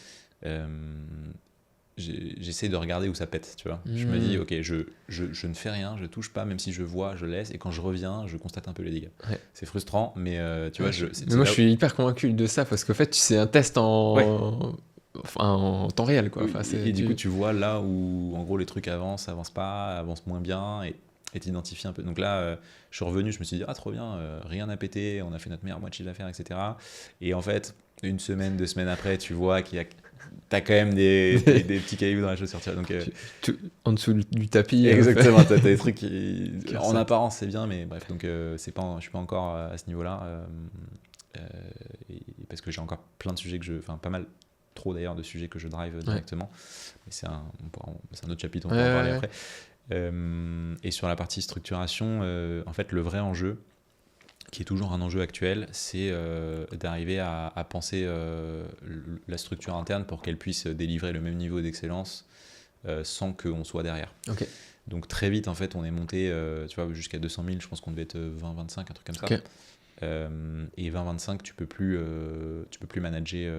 j'essaie de regarder où ça pète, tu vois. Je me dis, ok, je ne fais rien, je touche pas, même si je vois, je laisse, et quand je reviens, je constate un peu les dégâts. Ouais. C'est frustrant, mais tu vois, Mais moi, je suis hyper convaincu de ça, parce qu'en fait, c'est un test en temps réel, quoi. Oui, Enfin, et du coup, tu vois là où, en gros, les trucs avancent pas, avancent moins bien, et t'identifies un peu. Donc là, je suis revenu, je me suis dit, ah, trop bien, rien n'a pété, on a fait notre meilleur mois de chiffre d'affaires, etc. Et en fait, une semaine, 2 semaines après, tu vois t'as quand même des petits cailloux dans la chaussure. Donc, en dessous du tapis. Exactement, t'as des trucs qui, Qui en ressortent. apparence, c'est bien, mais bref, donc je suis pas encore à ce niveau-là, parce que j'ai encore plein de sujets pas mal trop d'ailleurs de sujets que je drive directement, mais c'est un autre chapitre, on peut en parler après. Et sur la partie structuration, en fait, le vrai enjeu, qui est toujours un enjeu actuel, c'est d'arriver à penser la structure interne pour qu'elle puisse délivrer le même niveau d'excellence sans qu'on soit derrière. Ok. Donc très vite, en fait, on est monté tu vois, jusqu'à 200 000, je pense qu'on devait être 20-25, un truc comme ça. Ok. Et 20-25, tu peux plus manager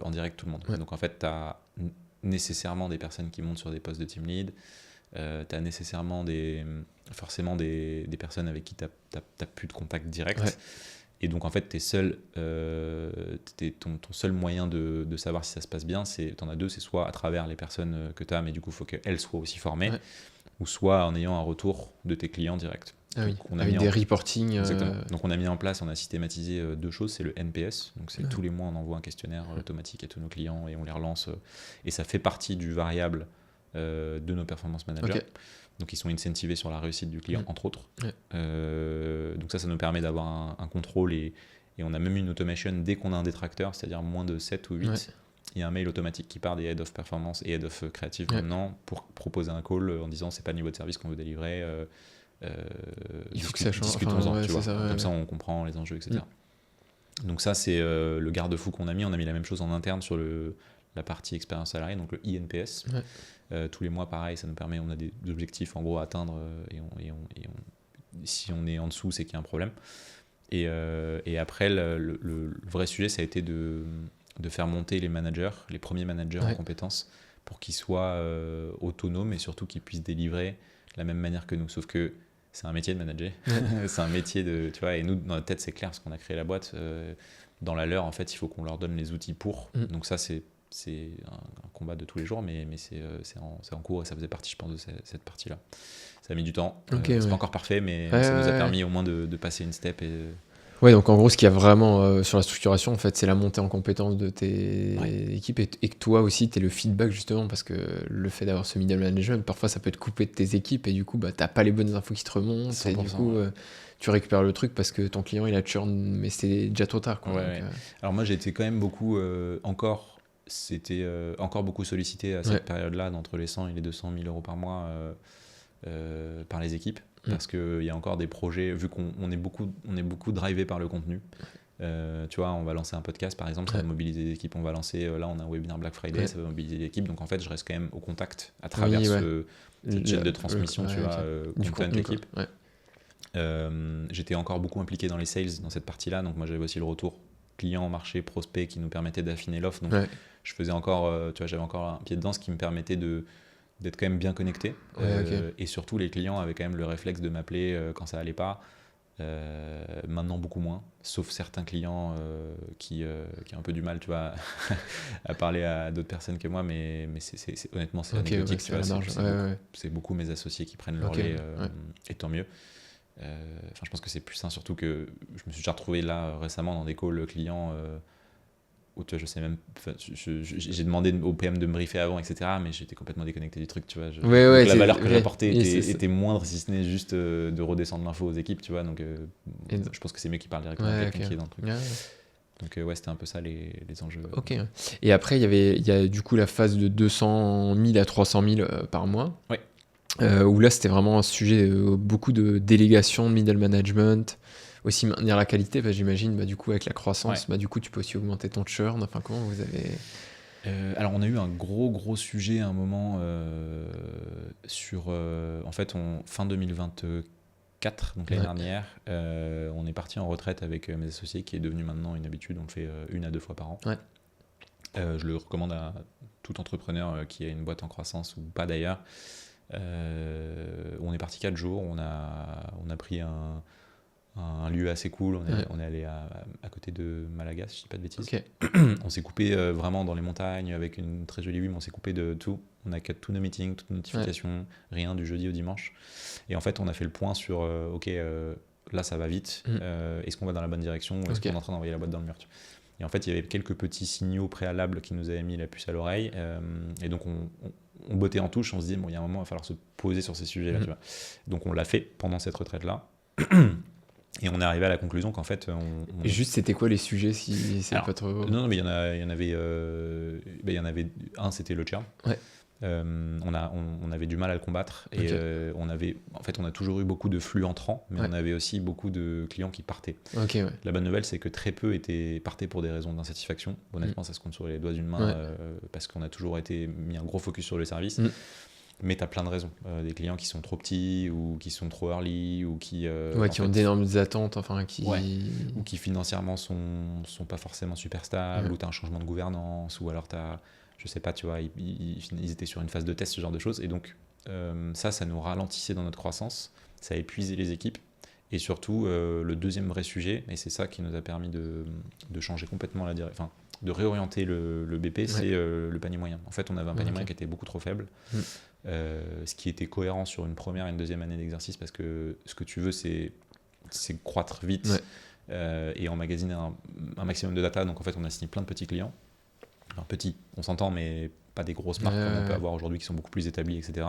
en direct tout le monde. Ouais. Donc en fait, tu as nécessairement des personnes qui montent sur des postes de team lead, tu as nécessairement forcément des personnes avec qui tu n'as plus de contact direct. Ouais. Et donc en fait, ton seul moyen de savoir si ça se passe bien, tu en as deux, c'est soit à travers les personnes que tu as, mais du coup, il faut qu'elles soient aussi formées, ou soit en ayant un retour de tes clients directs. Ah oui, on a avec des reporting. Exactement. Donc on a systématisé 2 choses, c'est le NPS, donc c'est tous les mois on envoie un questionnaire automatique à tous nos clients et on les relance, et ça fait partie du variable de nos performance managers. Ok. Donc ils sont incentivés sur la réussite du client, entre autres. Donc ça nous permet d'avoir un contrôle, et on a même une automation dès qu'on a un détracteur, c'est-à-dire moins de 7 ou 8. Il y a un mail automatique qui part des Head of Performance et Head of Creative maintenant pour proposer un call en disant c'est pas le niveau de service qu'on veut délivrer. Il faut que ça change. Discutons-en, tu vois. Ça, comme ça, on comprend les enjeux, etc. Donc ça, c'est le garde-fou qu'on a mis. On a mis la même chose en interne sur la partie expérience salariée, donc le INPS. Tous les mois, pareil, ça nous permet, on a des objectifs en gros à atteindre, si on est en dessous, c'est qu'il y a un problème. Et après, le vrai sujet, ça a été de faire monter les managers, les premiers managers en compétences, pour qu'ils soient autonomes et surtout qu'ils puissent délivrer de la même manière que nous. Sauf que c'est un métier de manager, c'est un métier tu vois, et nous, dans notre tête, c'est clair, parce qu'on a créé la boîte, dans la leur, en fait, il faut qu'on leur donne les outils pour. Donc ça, c'est un combat de tous les jours, mais c'est en cours, et ça faisait partie, je pense, de cette partie-là. Ça a mis du temps, c'est pas encore parfait, mais ça nous a permis au moins de passer une step. Ouais, donc en gros, ce qu'il y a vraiment sur la structuration, en fait, c'est la montée en compétence de tes équipes, et que toi aussi, tu es le feedback, justement, parce que le fait d'avoir ce middle management, parfois, ça peut te couper de tes équipes, et du coup, t'as pas les bonnes infos qui te remontent, et du coup, tu récupères le truc parce que ton client, il a churn, mais c'est déjà trop tard, quoi. Alors moi, j'ai été quand même beaucoup, encore beaucoup sollicité à cette période-là, d'entre les 100 et les 200 000 euros par mois par les équipes. Parce qu'il y a encore des projets, vu qu'on est beaucoup drivé par le contenu. Tu vois, on va lancer un podcast, par exemple, ça va mobiliser des équipes. On va lancer, là, on a un webinaire Black Friday, ça va mobiliser des équipes. Donc, en fait, je reste quand même au contact à travers cette chaîne de transmission, tu vois, content équipe. J'étais encore beaucoup impliqué dans les sales, dans cette partie-là. Donc, moi, j'avais aussi le retour client, marché, prospect qui nous permettait d'affiner l'offre. Donc, je faisais encore, tu vois, j'avais encore un pied dedans, ce qui me permettait d'être quand même bien connecté, et surtout les clients avaient quand même le réflexe de m'appeler quand ça allait pas. Maintenant beaucoup moins, sauf certains clients qui ont un peu du mal, tu vois, à parler à d'autres personnes que moi, mais honnêtement c'est anecdotique, tu vois, c'est beaucoup mes associés qui prennent le relais, et tant mieux. Je pense que c'est plus sain, surtout que je me suis déjà retrouvé là récemment dans des calls clients où tu vois, je sais même, j'ai demandé au PM de me briefer avant, etc., mais j'étais complètement déconnecté du truc, tu vois. Donc la valeur que j'apportais était moindre, si ce n'est juste de redescendre l'info aux équipes, tu vois. Donc je pense que c'est mieux qu'ils parlent directement avec quelqu'un qui est dans le truc. Donc ouais, c'était un peu ça les enjeux. Ok. Et après, il y a du coup la phase de 200 000 à 300 000 par mois. Ouais. Où là, c'était vraiment un sujet, beaucoup de délégation, de middle management, aussi maintenir la qualité, j'imagine, du coup, avec la croissance, du coup, tu peux aussi augmenter ton churn. Enfin, comment vous avez... Alors, on a eu un gros sujet à un moment sur... en fait, fin 2024, donc l'année dernière, on est parti en retraite avec mes associés, qui est devenu maintenant une habitude. On le fait 1 à 2 fois par an. Ouais. Je le recommande à tout entrepreneur qui a une boîte en croissance ou pas d'ailleurs. On est parti 4 jours, on a pris un lieu assez cool, on est allé à côté de Malaga, si je dis pas de bêtises. Okay. On s'est coupé vraiment dans les montagnes avec une très jolie vue, mais on s'est coupé de tout. On a cut tous nos meetings, toutes nos notifications, rien du jeudi au dimanche. Et en fait, on a fait le point sur là ça va vite, est-ce qu'on va dans la bonne direction ou est-ce qu'on est en train d'envoyer la boîte dans le mur. Et en fait, il y avait quelques petits signaux préalables qui nous avaient mis la puce à l'oreille. Et donc, on bottait en touche, on se dit, bon, il y a un moment, il va falloir se poser sur ces sujets-là. Tu vois. Donc, on l'a fait pendant cette retraite-là. Et on est arrivé à la conclusion qu'en fait... Et juste, c'était quoi les sujets si c'est pas trop... Non, mais il y en avait un, c'était le churn. Ouais. On avait du mal à le combattre et on a toujours eu beaucoup de flux entrants, mais on avait aussi beaucoup de clients qui partaient. La bonne nouvelle, c'est que très peu partaient pour des raisons d'insatisfaction. Honnêtement, ça se compte sur les doigts d'une main parce qu'on a toujours mis un gros focus sur le service. Mais tu as plein de raisons. Des clients qui sont trop petits ou qui sont trop early ou qui ont d'énormes attentes, ou qui financièrement sont pas forcément super stables, ou tu as un changement de gouvernance, ou alors tu as, je sais pas, tu vois, ils étaient sur une phase de test, ce genre de choses. Et donc, ça nous ralentissait dans notre croissance, ça a épuisé les équipes. Et surtout, le deuxième vrai sujet, et c'est ça qui nous a permis de changer complètement la direction, de réorienter le BP, c'est le panier moyen. En fait, on avait un panier moyen qui était beaucoup trop faible. Ce qui était cohérent sur une première et une deuxième année d'exercice, parce que ce que tu veux, c'est croître vite et emmagasiner un maximum de data. Donc en fait, on a signé plein de petits clients. Alors petits, on s'entend, mais pas des grosses marques comme on peut avoir aujourd'hui qui sont beaucoup plus établies, etc.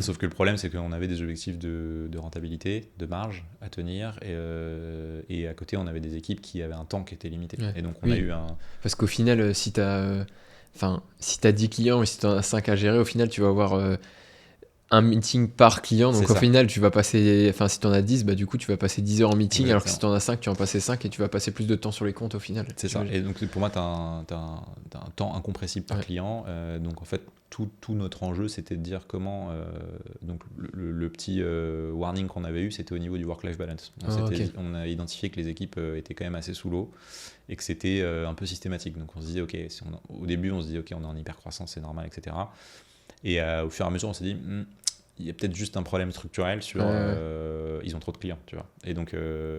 Sauf que le problème, c'est qu'on avait des objectifs de rentabilité, de marge à tenir, et à côté, on avait des équipes qui avaient un temps qui était limité. Et donc on a eu un... Parce qu'au final, si tu as... si tu as 10 clients et si tu en as 5 à gérer, au final, tu vas avoir un meeting par client. Donc, au final, tu vas passer... si tu en as 10, du coup, tu vas passer 10 heures en meeting. Exactement. Alors que si tu en as 5, tu vas en passer 5 et tu vas passer plus de temps sur les comptes au final. C'est ça. Et donc, pour moi, tu as un temps incompressible par client. Donc, en fait, tout notre enjeu, c'était de dire comment... donc, le petit warning qu'on avait eu, c'était au niveau du work-life balance. On a identifié que les équipes étaient quand même assez sous l'eau et que c'était un peu systématique. Donc on se disait, au début, on se dit, on est en hyper-croissance, c'est normal, etc. Et au fur et à mesure, on s'est dit, il y a peut-être juste un problème structurel sur... ils ont trop de clients, tu vois. Et donc...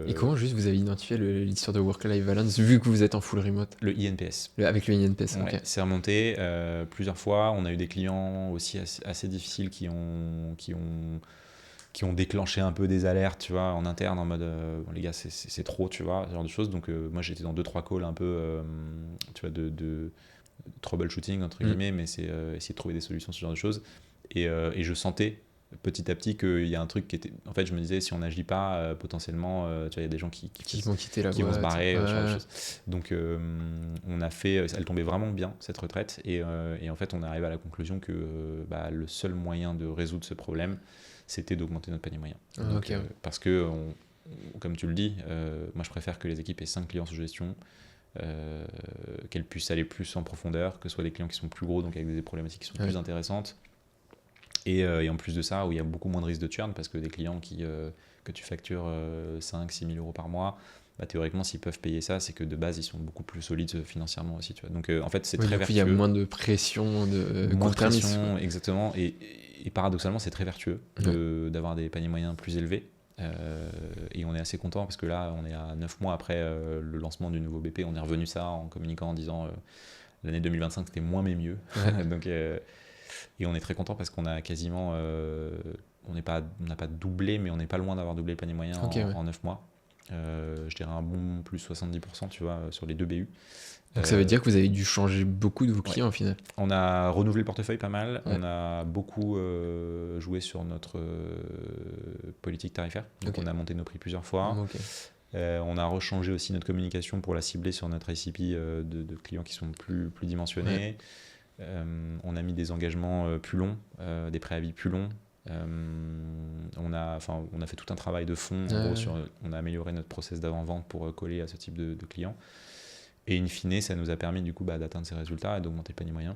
Et comment juste vous avez identifié l'histoire de work-life balance, vu que vous êtes en full remote? Le INPS. Avec le INPS, c'est remonté plusieurs fois. On a eu des clients aussi assez difficiles qui ont déclenché un peu des alertes, tu vois, en interne, en mode les gars, c'est trop, tu vois, ce genre de choses. Donc moi, j'étais dans 2-3 calls un peu, tu vois, de troubleshooting, entre guillemets, mais c'est essayer de trouver des solutions, ce genre de choses. Et je sentais petit à petit qu'il y a un truc qui était... En fait, je me disais, si on n'agit pas, potentiellement, tu vois, il y a des gens qui vont quitter la boîte, qui vont se barrer, ce genre de choses. Donc, on a fait... Elle tombait vraiment bien, cette retraite. Et en fait, on est arrivé à la conclusion que le seul moyen de résoudre ce problème, c'était d'augmenter notre panier moyen. Parce que, comme tu le dis, moi je préfère que les équipes aient 5 clients sous gestion, qu'elles puissent aller plus en profondeur, que ce soit des clients qui sont plus gros, donc avec des problématiques qui sont plus intéressantes. Et en plus de ça, où il y a beaucoup moins de risque de churn, parce que des clients que tu factures 5-6 000 euros par mois, théoriquement, s'ils peuvent payer ça, c'est que de base, ils sont beaucoup plus solides financièrement aussi. Tu vois. Donc en fait, c'est très vertueux. Il y a moins de pression, de court-termisme. Exactement. Et paradoxalement, c'est très vertueux d'avoir des paniers moyens plus élevés. Et on est assez content parce que là, on est à 9 mois après le lancement du nouveau BP. On est revenu ça en communiquant en disant l'année 2025, c'était moins mais mieux. Donc, et on est très content parce qu'on a quasiment... on n'a pas doublé, mais on n'est pas loin d'avoir doublé le panier moyen en 9 mois. Je dirais un bon plus 70%, tu vois, sur les 2 BU. Donc ça veut dire que vous avez dû changer beaucoup de vos clients au final. On a renouvelé le portefeuille pas mal, on a beaucoup joué sur notre politique tarifaire, donc on a monté nos prix plusieurs fois. On a rechangé aussi notre communication pour la cibler sur notre ICP de clients qui sont plus dimensionnés. On a mis des engagements plus longs, des préavis plus longs. On a fait tout un travail de fond. En gros, on a amélioré notre process d'avant-vente pour coller à ce type de clients. Et in fine, ça nous a permis du coup d'atteindre ces résultats et d'augmenter le panier moyen.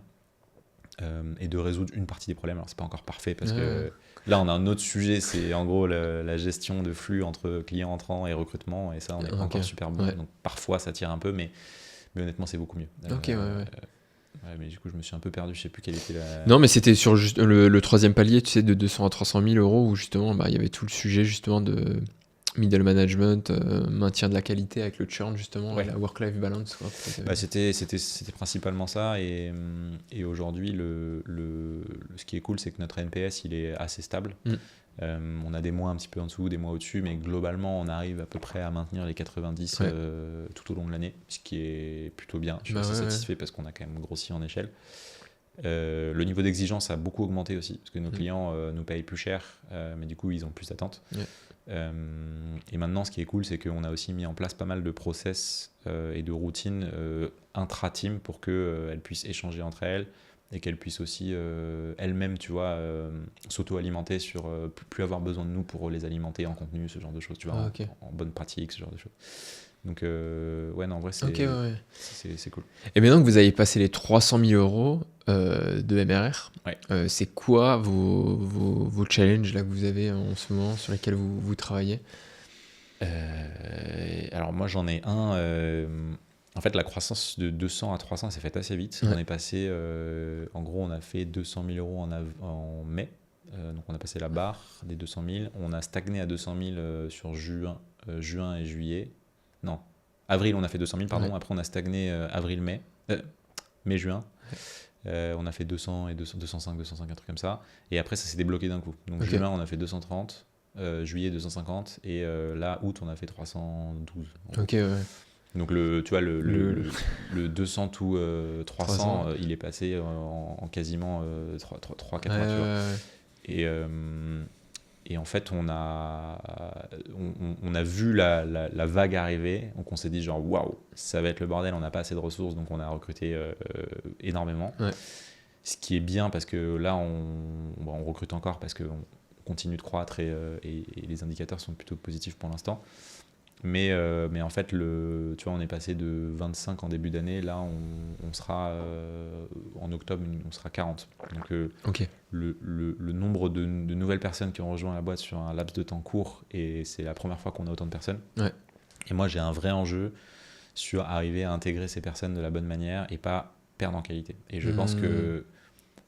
Et de résoudre une partie des problèmes. Alors, c'est pas encore parfait parce que là, on a un autre sujet, c'est en gros la gestion de flux entre clients entrants et recrutement. Et ça, on n'est pas encore super bon. Donc, parfois, ça tire un peu, mais honnêtement, c'est beaucoup mieux. Mais du coup, je me suis un peu perdu, je sais plus quelle était la... Non, mais c'était sur juste le troisième palier, tu sais, de 200 à 300 000 euros, où justement, il y avait tout le sujet justement de middle management, maintien de la qualité avec le churn justement, et la work-life balance. Quoi, c'était principalement ça, et aujourd'hui, ce qui est cool, c'est que notre NPS, il est assez stable. On a des mois un petit peu en dessous, des mois au-dessus, mais globalement, on arrive à peu près à maintenir les 90 tout au long de l'année, ce qui est plutôt bien. Je suis assez satisfait parce qu'on a quand même grossi en échelle. Le niveau d'exigence a beaucoup augmenté aussi, parce que nos clients nous payent plus cher, mais du coup, ils ont plus d'attentes. Et maintenant, ce qui est cool, c'est qu'on a aussi mis en place pas mal de process et de routines intra-team pour qu'elles puissent échanger entre elles, et qu'elles puissent aussi elles-mêmes, tu vois, s'auto-alimenter sur plus avoir besoin de nous pour les alimenter en contenu, ce genre de choses, tu vois, en bonne pratique, ce genre de choses. Donc, en vrai, c'est cool. Et maintenant que vous avez passé les 300 000 euros de MRR, c'est quoi vos challenges là, que vous avez en ce moment, sur lesquels vous travaillez? Alors, moi, j'en ai un... En fait, la croissance de 200 à 300 s'est faite assez vite. On est passé, en gros, on a fait 200 000 euros en mai. Donc, on a passé la barre des 200 000. On a stagné à 200 000 sur juin et juillet. Non, avril, on a fait 200 000, pardon. Après, on a stagné avril-mai, mai-juin. On a fait 200 et 205, 205, un truc comme ça. Et après, ça s'est débloqué d'un coup. Donc, juin, on a fait 230. Juillet 250 et là août on a fait 312. Donc tu vois le 200 ou 300 il est passé en quasiment 3-4 mois, tu vois. Et en fait on a vu la vague arriver, donc on s'est dit genre waouh, ça va être le bordel, on n'a pas assez de ressources, donc on a recruté énormément. Ce qui est bien parce que là on recrute encore parce qu'on continue de croître et les indicateurs sont plutôt positifs pour l'instant. Mais en fait, tu vois, on est passé de 25 en début d'année. Là, on sera en octobre, on sera 40. Donc, le nombre de nouvelles personnes qui ont rejoint la boîte sur un laps de temps court, et c'est la première fois qu'on a autant de personnes. Et moi, j'ai un vrai enjeu sur arriver à intégrer ces personnes de la bonne manière et pas perdre en qualité. Et je pense que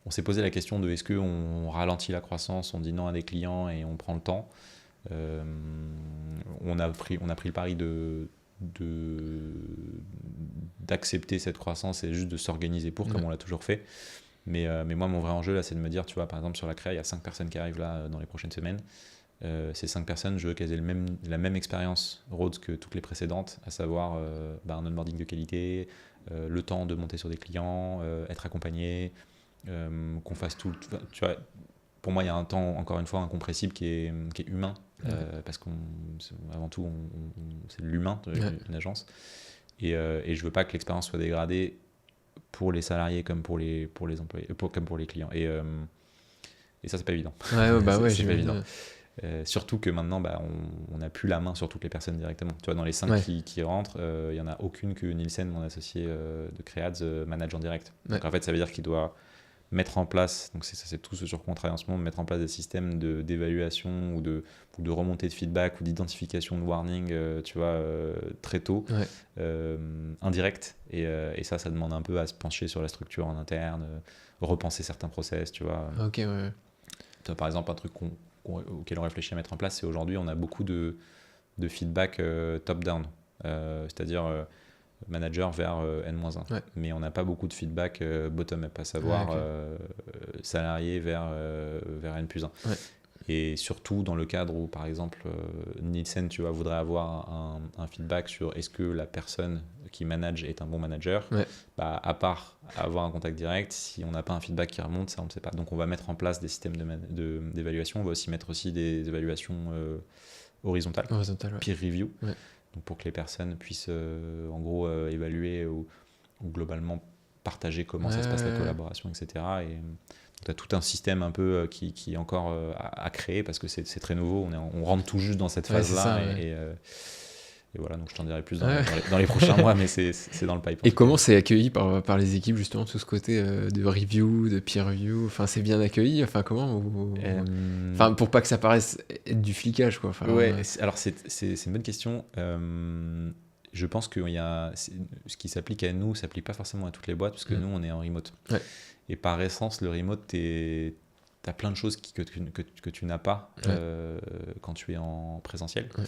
on s'est posé la question de est-ce qu'on ralentit la croissance, on dit non à des clients et on prend le temps. On a pris le pari d'accepter cette croissance et juste de s'organiser pour, comme on l'a toujours fait. Mais moi, mon vrai enjeu, là, c'est de me dire, tu vois, par exemple, sur la créa, il y a 5 personnes qui arrivent là dans les prochaines semaines. Ces 5 personnes, je veux qu'elles aient la même expérience Rhodes que toutes les précédentes, à savoir un onboarding de qualité, le temps de monter sur des clients, être accompagné, qu'on fasse tout. Tu vois, pour moi, il y a un temps, encore une fois, incompressible qui est humain, parce qu'avant tout, c'est de l'humain, une agence. Et je veux pas que l'expérience soit dégradée pour les salariés comme pour les employés, comme pour les clients. Et ça, c'est pas évident. C'est pas évident. Surtout que maintenant, on n'a plus la main sur toutes les personnes directement. Tu vois, dans les 5 qui rentrent, il n'y en a aucune que Nielsen, mon associé de Créads, manage en direct. Donc en fait, ça veut dire qu'il doit mettre en place, donc c'est tout ce sur quoi on travaille en ce moment, mettre en place des systèmes d'évaluation ou de remontée de feedback ou d'identification de warning, tu vois, très tôt, indirect. Et ça demande un peu à se pencher sur la structure en interne, repenser certains process, tu vois. Tu vois, par exemple, un truc auquel on réfléchit à mettre en place, c'est aujourd'hui, on a beaucoup de feedback top-down, c'est-à-dire manager vers N-1. Mais on n'a pas beaucoup de feedback bottom-up, à savoir salarié vers N+1. Et surtout dans le cadre où, par exemple, Nielsen, tu vois, voudrait avoir un feedback sur est-ce que la personne qui manage est un bon manager, à part avoir un contact direct, si on n'a pas un feedback qui remonte, ça on ne sait pas. Donc on va mettre en place des systèmes d'évaluation, on va aussi mettre des évaluations horizontales, peer review. donc pour que les personnes puissent en gros évaluer ou globalement partager comment ça se passe la collaboration, etc. Et tu as tout un système un peu qui est encore à créer parce que c'est très nouveau, on rentre tout juste dans cette phase-là et voilà, donc je t'en dirai plus dans les prochains mois, mais c'est dans le pipe. Et comment c'est accueilli par les équipes, justement, tout ce côté de review, de peer review? Enfin, c'est bien accueilli? Enfin, comment Enfin, pour pas que ça paraisse être du flicage, quoi. Enfin, alors c'est une bonne question. Je pense que ce qui s'applique à nous s'applique pas forcément à toutes les boîtes, parce que nous, on est en remote. Ouais. Et par essence, le remote, t'as plein de choses que tu n'as pas quand tu es en présentiel. Ouais.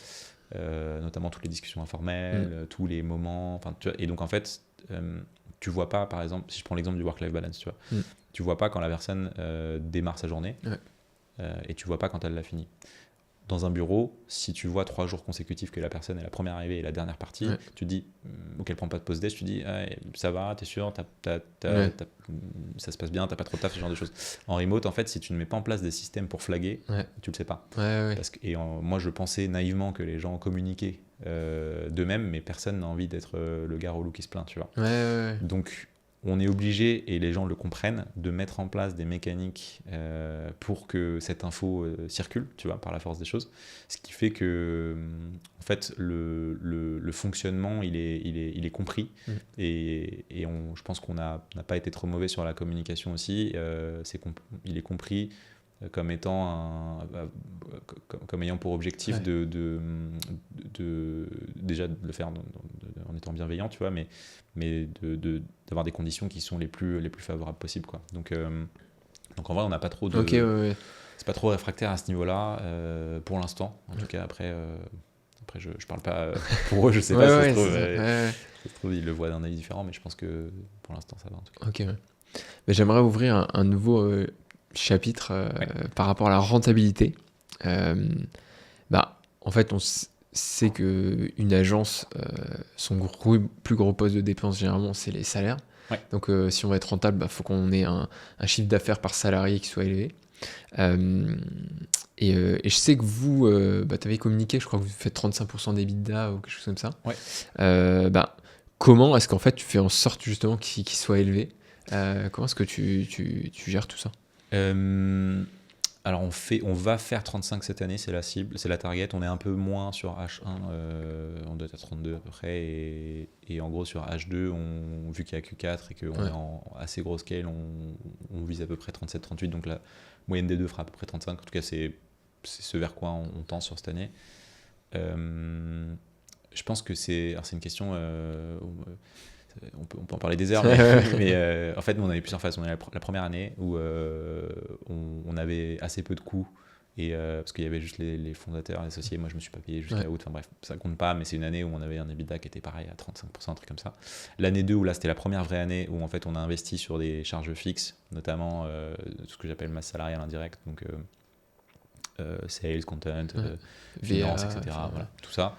Notamment toutes les discussions informelles, tous les moments. Et donc, en fait, tu vois pas, par exemple, si je prends l'exemple du work-life balance, tu vois, tu vois pas quand la personne démarre sa journée et tu vois pas quand elle l'a fini. Dans un bureau, si tu vois 3 jours consécutifs que la personne est la première arrivée et la dernière partie, tu te dis, ou qu'elle prend pas de pause déj, tu te dis, ça va, t'es sûr, ça se passe bien, t'as pas trop de taf, ce genre de choses. En remote, en fait, si tu ne mets pas en place des systèmes pour flaguer, tu le sais pas. Moi, je pensais naïvement que les gens communiquaient d'eux-mêmes, mais personne n'a envie d'être le gars relou qui se plaint, tu vois. Donc, on est obligé, et les gens le comprennent, de mettre en place des mécaniques pour que cette info circule, tu vois, par la force des choses. Ce qui fait que, en fait, le fonctionnement, il est compris. Et je pense qu'on n'a pas été trop mauvais sur la communication aussi. Il est compris comme ayant pour objectif déjà de le faire en étant bienveillant, tu vois, mais d'avoir des conditions qui sont les plus favorables possibles, quoi. Donc en vrai, on n'a pas trop de c'est pas trop réfractaire à ce niveau-là pour l'instant, en tout cas. Après je parle pas pour eux, je sais pas, ça se trouve ils le voient d'un œil différent, mais je pense que pour l'instant ça va, en tout cas. Mais j'aimerais ouvrir un nouveau chapitre par rapport à la rentabilité. En fait, on sait qu'une agence, son plus gros poste de dépense, généralement, c'est les salaires. Donc, si on veut être rentable, faut qu'on ait un chiffre d'affaires par salarié qui soit élevé. Et je sais que vous, tu avais communiqué, je crois que vous faites 35% d'EBITDA ou quelque chose comme ça. Comment est-ce qu'en fait, tu fais en sorte justement qu'il soit élevé? Comment est-ce que tu gères tout ça? Alors on va faire 35 cette année, c'est la cible, c'est la target. On est un peu moins sur H1, on doit être à 32 à peu près, et en gros sur H2, vu qu'il y a Q4 et qu'on est en assez gros scale, on vise à peu près 37-38, donc la moyenne des deux fera à peu près 35. En tout cas, c'est ce vers quoi on tend sur cette année. Je pense que c'est une question... on peut en parler des heures, mais en fait, nous, on avait plusieurs phases. On a la première année où on avait assez peu de coûts, et parce qu'il y avait juste les fondateurs, les associés. Moi, je me suis pas payé jusqu'à août. Enfin bref, ça compte pas, mais c'est une année où on avait un EBITDA qui était pareil à 35%, un truc comme ça. L'année 2, où là, c'était la première vraie année où en fait, on a investi sur des charges fixes, notamment ce que j'appelle masse salariale indirecte, donc sales, content, finance, etc. Voilà, tout ça.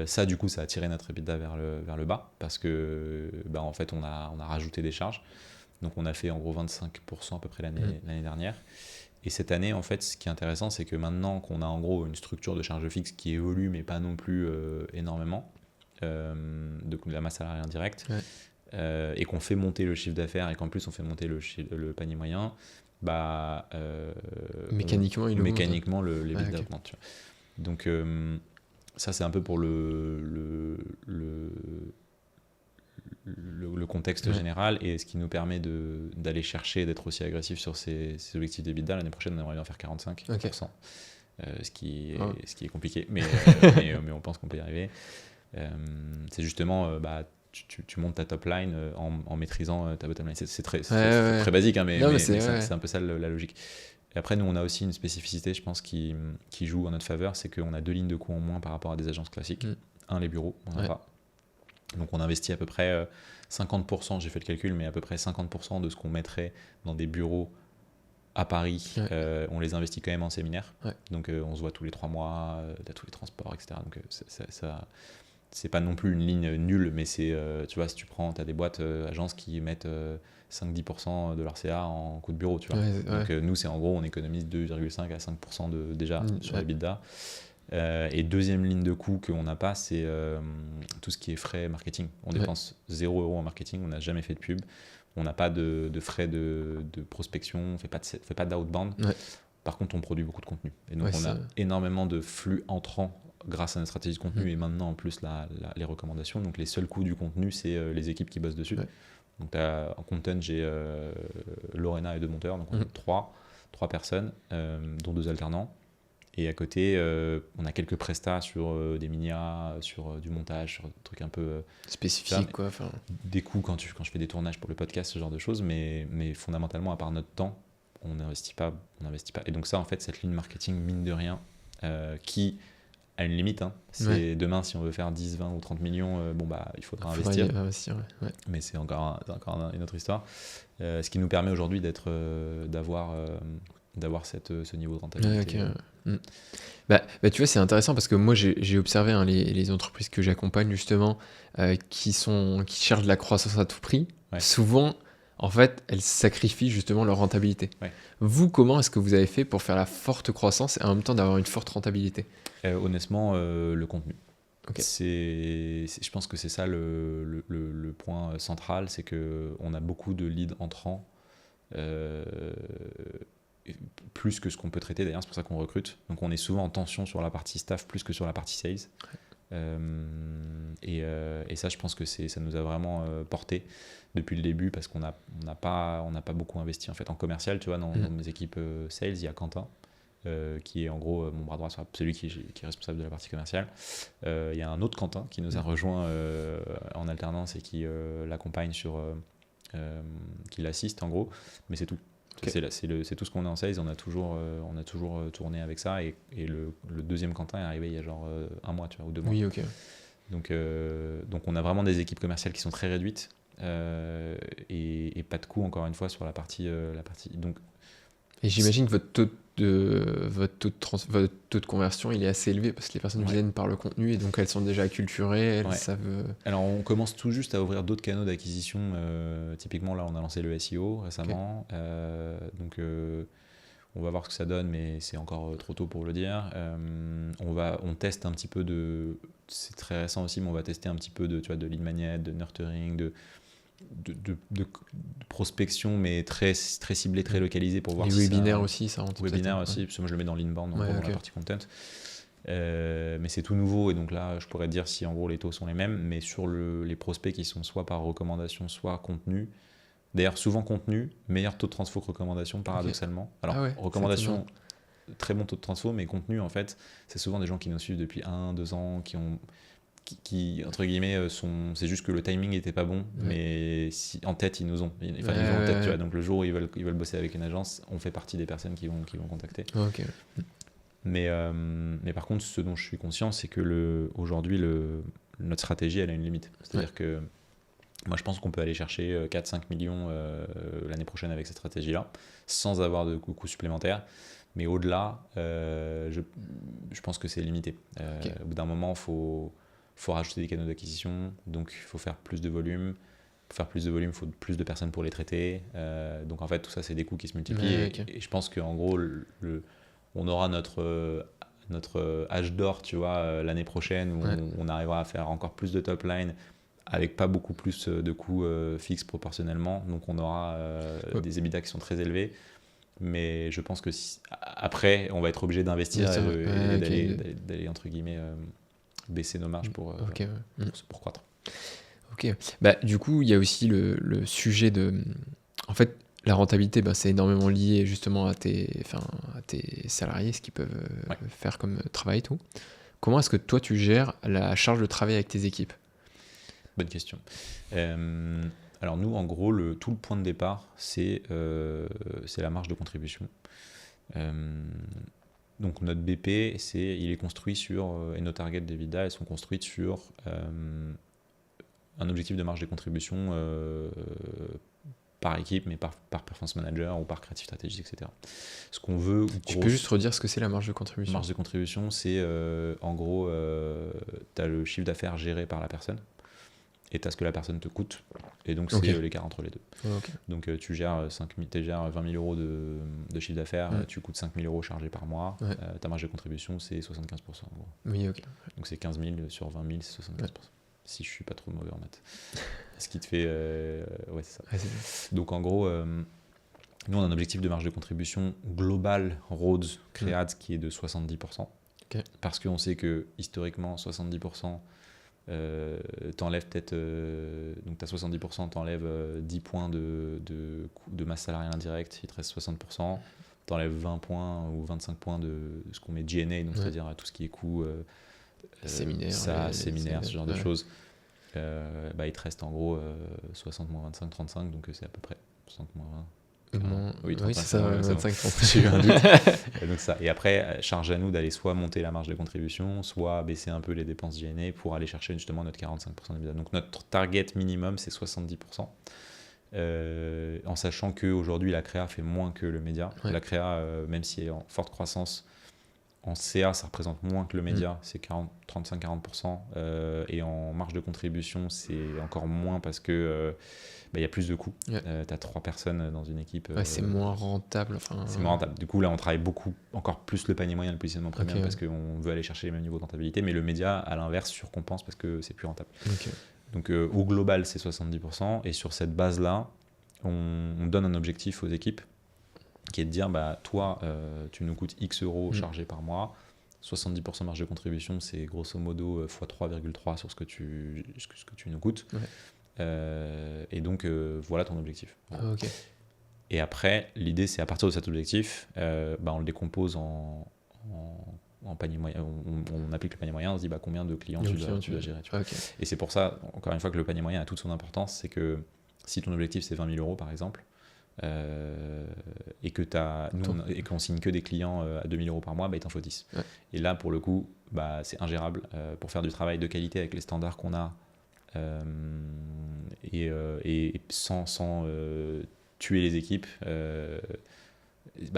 Ça, du coup, ça a tiré notre EBITDA vers le bas, parce que en fait, on a rajouté des charges. Donc on a fait en gros 25% à peu près l'année dernière. Et cette année, en fait, ce qui est intéressant, c'est que maintenant qu'on a en gros une structure de charge fixe qui évolue, mais pas non plus énormément, de la masse salariale indirecte, et qu'on fait monter le chiffre d'affaires, et qu'en plus on fait monter le panier moyen, mécaniquement, l'EBITDA augmente. Tu vois. Donc ça, c'est un peu pour le contexte général, et ce qui nous permet d'aller chercher, d'être aussi agressif sur ces objectifs d'EBITDA. L'année prochaine, on aimerait bien faire 45%, ce qui est compliqué, mais on pense qu'on peut y arriver. C'est justement, tu montes ta top line en maîtrisant ta bottom line. C'est très basique, hein, mais c'est un peu ça la logique. Et après, nous, on a aussi une spécificité, je pense, qui joue en notre faveur, c'est qu'on a 2 lignes de coûts en moins par rapport à des agences classiques. Les bureaux, on n'en a pas. Donc on investit à peu près 50%, j'ai fait le calcul, mais à peu près 50% de ce qu'on mettrait dans des bureaux à Paris, on les investit quand même en séminaire. Donc on se voit tous les 3 mois, tous les transports, etc. Donc ça c'est pas non plus une ligne nulle, mais c'est, tu vois, si tu prends, tu as des boîtes agences qui mettent 5-10% de leur CA en coût de bureau, tu vois. Donc nous, c'est en gros, on économise 2,5 à 5% déjà sur l'EBITDA. Et deuxième ligne de coût qu'on n'a pas, c'est tout ce qui est frais marketing. On dépense 0 € en marketing, on n'a jamais fait de pub, on n'a pas de frais de prospection, on ne fait pas d'outbound. Ouais. Par contre, on produit beaucoup de contenu. Et donc, on a énormément de flux entrants grâce à notre stratégie de contenu et maintenant en plus les recommandations. Donc, les seuls coûts du contenu, c'est les équipes qui bossent dessus. Ouais. Donc, en content, j'ai Lorena et 2 monteurs, donc on a 3 personnes, dont 2 alternants. Et à côté, on a quelques prestats sur des minias, sur du montage, sur des trucs un peu spécifiques, quoi. Des coûts quand je fais des tournages pour le podcast, ce genre de choses, mais fondamentalement, à part notre temps, on n'investit pas. Et donc ça, en fait, cette ligne marketing, mine de rien, qui a une limite. Hein. C'est demain, si on veut faire 10, 20 ou 30 millions, il faudra investir. Ouais. Mais c'est encore une autre histoire. Ce qui nous permet aujourd'hui d'avoir ce niveau de rentabilité. Okay. Bah, tu vois, c'est intéressant parce que moi, j'ai observé les entreprises que j'accompagne justement qui cherchent de la croissance à tout prix. Ouais. Souvent, en fait, elles sacrifient justement leur rentabilité. Ouais. Vous, comment est-ce que vous avez fait pour faire la forte croissance et en même temps d'avoir une forte rentabilité ? Honnêtement, le contenu. Okay. Je pense que c'est ça le point central, c'est qu'on a beaucoup de leads entrants. Plus que ce qu'on peut traiter d'ailleurs, c'est pour ça qu'on recrute. Donc on est souvent en tension sur la partie staff plus que sur la partie sales. Et ça, je pense que ça nous a vraiment porté depuis le début parce qu'on n'a pas beaucoup investi en fait en commercial. Tu vois, dans mes équipes sales, il y a Quentin qui est en gros mon bras droit, celui qui est responsable de la partie commerciale. Il y a un autre Quentin qui nous a rejoint en alternance et qui l'accompagne qui l'assiste en gros, mais c'est tout. Okay. C'est tout ce qu'on a en sales, on a toujours tourné avec ça et le deuxième Quentin est arrivé il y a genre 1 mois, tu vois, ou 2 mois. Oui, ok. Donc on a vraiment des équipes commerciales qui sont très réduites et pas de coût encore une fois sur la partie donc. Et j'imagine que votre taux de conversion il est assez élevé parce que les personnes viennent par le contenu et donc elles sont déjà acculturées, elles savent. Alors on commence tout juste à ouvrir d'autres canaux d'acquisition. Typiquement là on a lancé le SEO récemment, donc on va voir ce que ça donne, mais c'est encore trop tôt pour le dire. On teste un petit peu c'est très récent aussi, mais on va tester un petit peu de lead magnet, de nurturing, de prospection, mais très ciblé, très localisé pour voir les webinaires aussi, ça rentre. Webinaires aussi, parce que moi je le mets dans l'inbound, dans la partie content. Mais c'est tout nouveau, et donc là je pourrais te dire si en gros les taux sont les mêmes, mais sur les prospects qui sont soit par recommandation, soit contenu. D'ailleurs, souvent contenu, meilleur taux de transfo que recommandation, paradoxalement. Alors, recommandation, très bon taux de transfo, mais contenu, en fait, c'est souvent des gens qui nous suivent depuis 1-2 ans, qui entre guillemets, c'est juste que le timing n'était pas bon, mais en tête, ils nous ont. Ils ont en tête, tu vois. Donc, le jour où ils veulent bosser avec une agence, on fait partie des personnes qui vont contacter. Okay. Mais par contre, ce dont je suis conscient, c'est que aujourd'hui, notre stratégie, elle a une limite. C'est-à-dire que moi, je pense qu'on peut aller chercher 4-5 millions l'année prochaine avec cette stratégie-là, sans avoir de coûts supplémentaires. Mais au-delà, je pense que c'est limité. Au bout d'un moment, il faut rajouter des canaux d'acquisition, donc il faut faire plus de volume. Pour faire plus de volume, il faut plus de personnes pour les traiter. Donc en fait, tout ça, c'est des coûts qui se multiplient. Et je pense qu'en gros, on aura notre âge d'or, tu vois, l'année prochaine, où on arrivera à faire encore plus de top line, avec pas beaucoup plus de coûts fixes proportionnellement. Donc on aura des EBITDA qui sont très élevés. Mais je pense que après, on va être obligé d'investir et d'aller, entre guillemets, baisser nos marges pour croître. Ok. Bah, du coup, il y a aussi le sujet de... En fait, la rentabilité, c'est énormément lié justement à tes salariés, ce qu'ils peuvent faire comme travail et tout. Comment est-ce que toi, tu gères la charge de travail avec tes équipes ? Bonne question. Alors nous, en gros, tout le point de départ, c'est la marge de contribution. Donc notre BP, il est construit sur, et nos targets d'EBITDA, elles sont construites sur un objectif de marge de contribution par équipe, mais par performance manager ou par creative stratégie, etc. Ce qu'on veut... Tu peux juste redire ce que c'est la marge de contribution ? Marge de contribution, c'est en gros, tu as le chiffre d'affaires géré par la personne. et tu as ce que la personne te coûte. Et donc, Ok. c'est l'écart entre les deux. Ok. Donc, tu gères 20 000 euros de chiffre d'affaires, tu coûtes 5 000 euros chargés par mois. Ouais. Ta marge de contribution, c'est 75%. En gros. Oui, ok. Donc, c'est 15 000 sur 20 000, c'est 75%. Si je suis pas trop mauvais en maths. Ce qui te fait. Ouais, c'est ça. Ouais, c'est Donc, en gros, nous, on a un objectif de marge de contribution global Rhodes Créades qui est de 70%. Ok. Parce qu'on sait que historiquement, 70%, t'enlèves peut-être. Donc, tu as 70%, t'enlèves 10 points de masse salariale indirecte, il te reste 60%. T'enlèves 20 points ou 25 points de ce qu'on met G&A, donc c'est-à-dire tout ce qui est coût. séminaire, séminaire, ce genre de choses. Il te reste en gros 60 moins 25, 35, donc c'est à peu près 60 moins 20. Oui, 35, c'est ça, bon. 25, 30. J'ai eu un doute. Donc ça. Et après, charge à nous d'aller soit monter la marge de contribution, soit baisser un peu les dépenses G&A pour aller chercher justement notre 45% d'EBITDA. Donc notre target minimum, c'est 70%. En sachant qu'aujourd'hui, la créa fait moins que le média. Ouais. La créa, même si elle est en forte croissance, en CA, ça représente moins que le média, c'est 35-40%. Et en marge de contribution, c'est encore moins parce que il y a plus de coûts. Ouais. Tu as 3 personnes dans une équipe. C'est moins rentable. C'est moins rentable. Du coup, là, on travaille encore plus le panier moyen, le positionnement premium, parce qu'on veut aller chercher les mêmes niveaux de rentabilité. Mais le média, à l'inverse, surcompense parce que c'est plus rentable. Okay. Donc, au global, c'est 70%. Et sur cette base-là, on donne un objectif aux équipes qui est de dire, toi, tu nous coûtes X euros chargés par mois. 70% marge de contribution, c'est grosso modo x 3,3 sur ce que tu nous coûtes. Ouais. Et donc, voilà ton objectif. Voilà. Okay. Et après, l'idée, c'est à partir de cet objectif, on le décompose en panier moyen. On applique le panier moyen, on se dit combien de clients tu dois gérer. Tu vois. Okay. Et c'est pour ça, encore une fois, que le panier moyen a toute son importance. C'est que si ton objectif, c'est 20 000 euros, par exemple, et qu'on signe que des clients à 2 000 euros par mois, il t'en faut 10. Ouais. Et là, pour le coup, c'est ingérable pour faire du travail de qualité avec les standards qu'on a et sans tuer les équipes.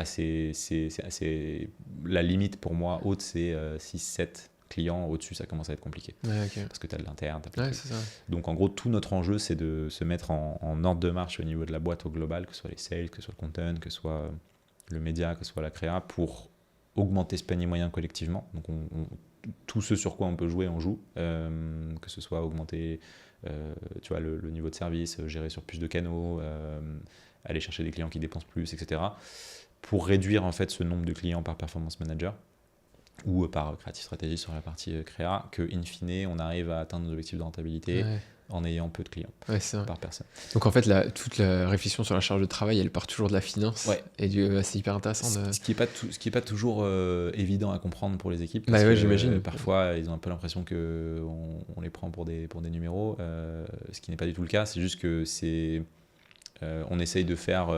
C'est la limite pour moi haute, c'est 6-7 clients. Au-dessus, ça commence à être compliqué. Okay. Parce que tu as de l'interne. C'est ça. Donc en gros, tout notre enjeu, c'est de se mettre en ordre de marche au niveau de la boîte au global, que ce soit les sales, que ce soit le content, que ce soit le média, que ce soit la créa, pour augmenter ce panier moyen collectivement. Donc tout ce sur quoi on peut jouer, on joue. Que ce soit augmenter le niveau de service, gérer sur plus de canaux, aller chercher des clients qui dépensent plus, etc. Pour réduire en fait ce nombre de clients par performance manager ou par creative stratégie sur la partie créa, que in fine on arrive à atteindre nos objectifs de rentabilité en ayant peu de clients par personne. Donc en fait, toute la réflexion sur la charge de travail, elle part toujours de la finance. Et c'est hyper intéressant. Ce qui est pas toujours évident à comprendre pour les équipes. J'imagine. Parfois, ils ont un peu l'impression qu'on les prend pour des numéros, ce qui n'est pas du tout le cas. C'est juste que on essaye de faire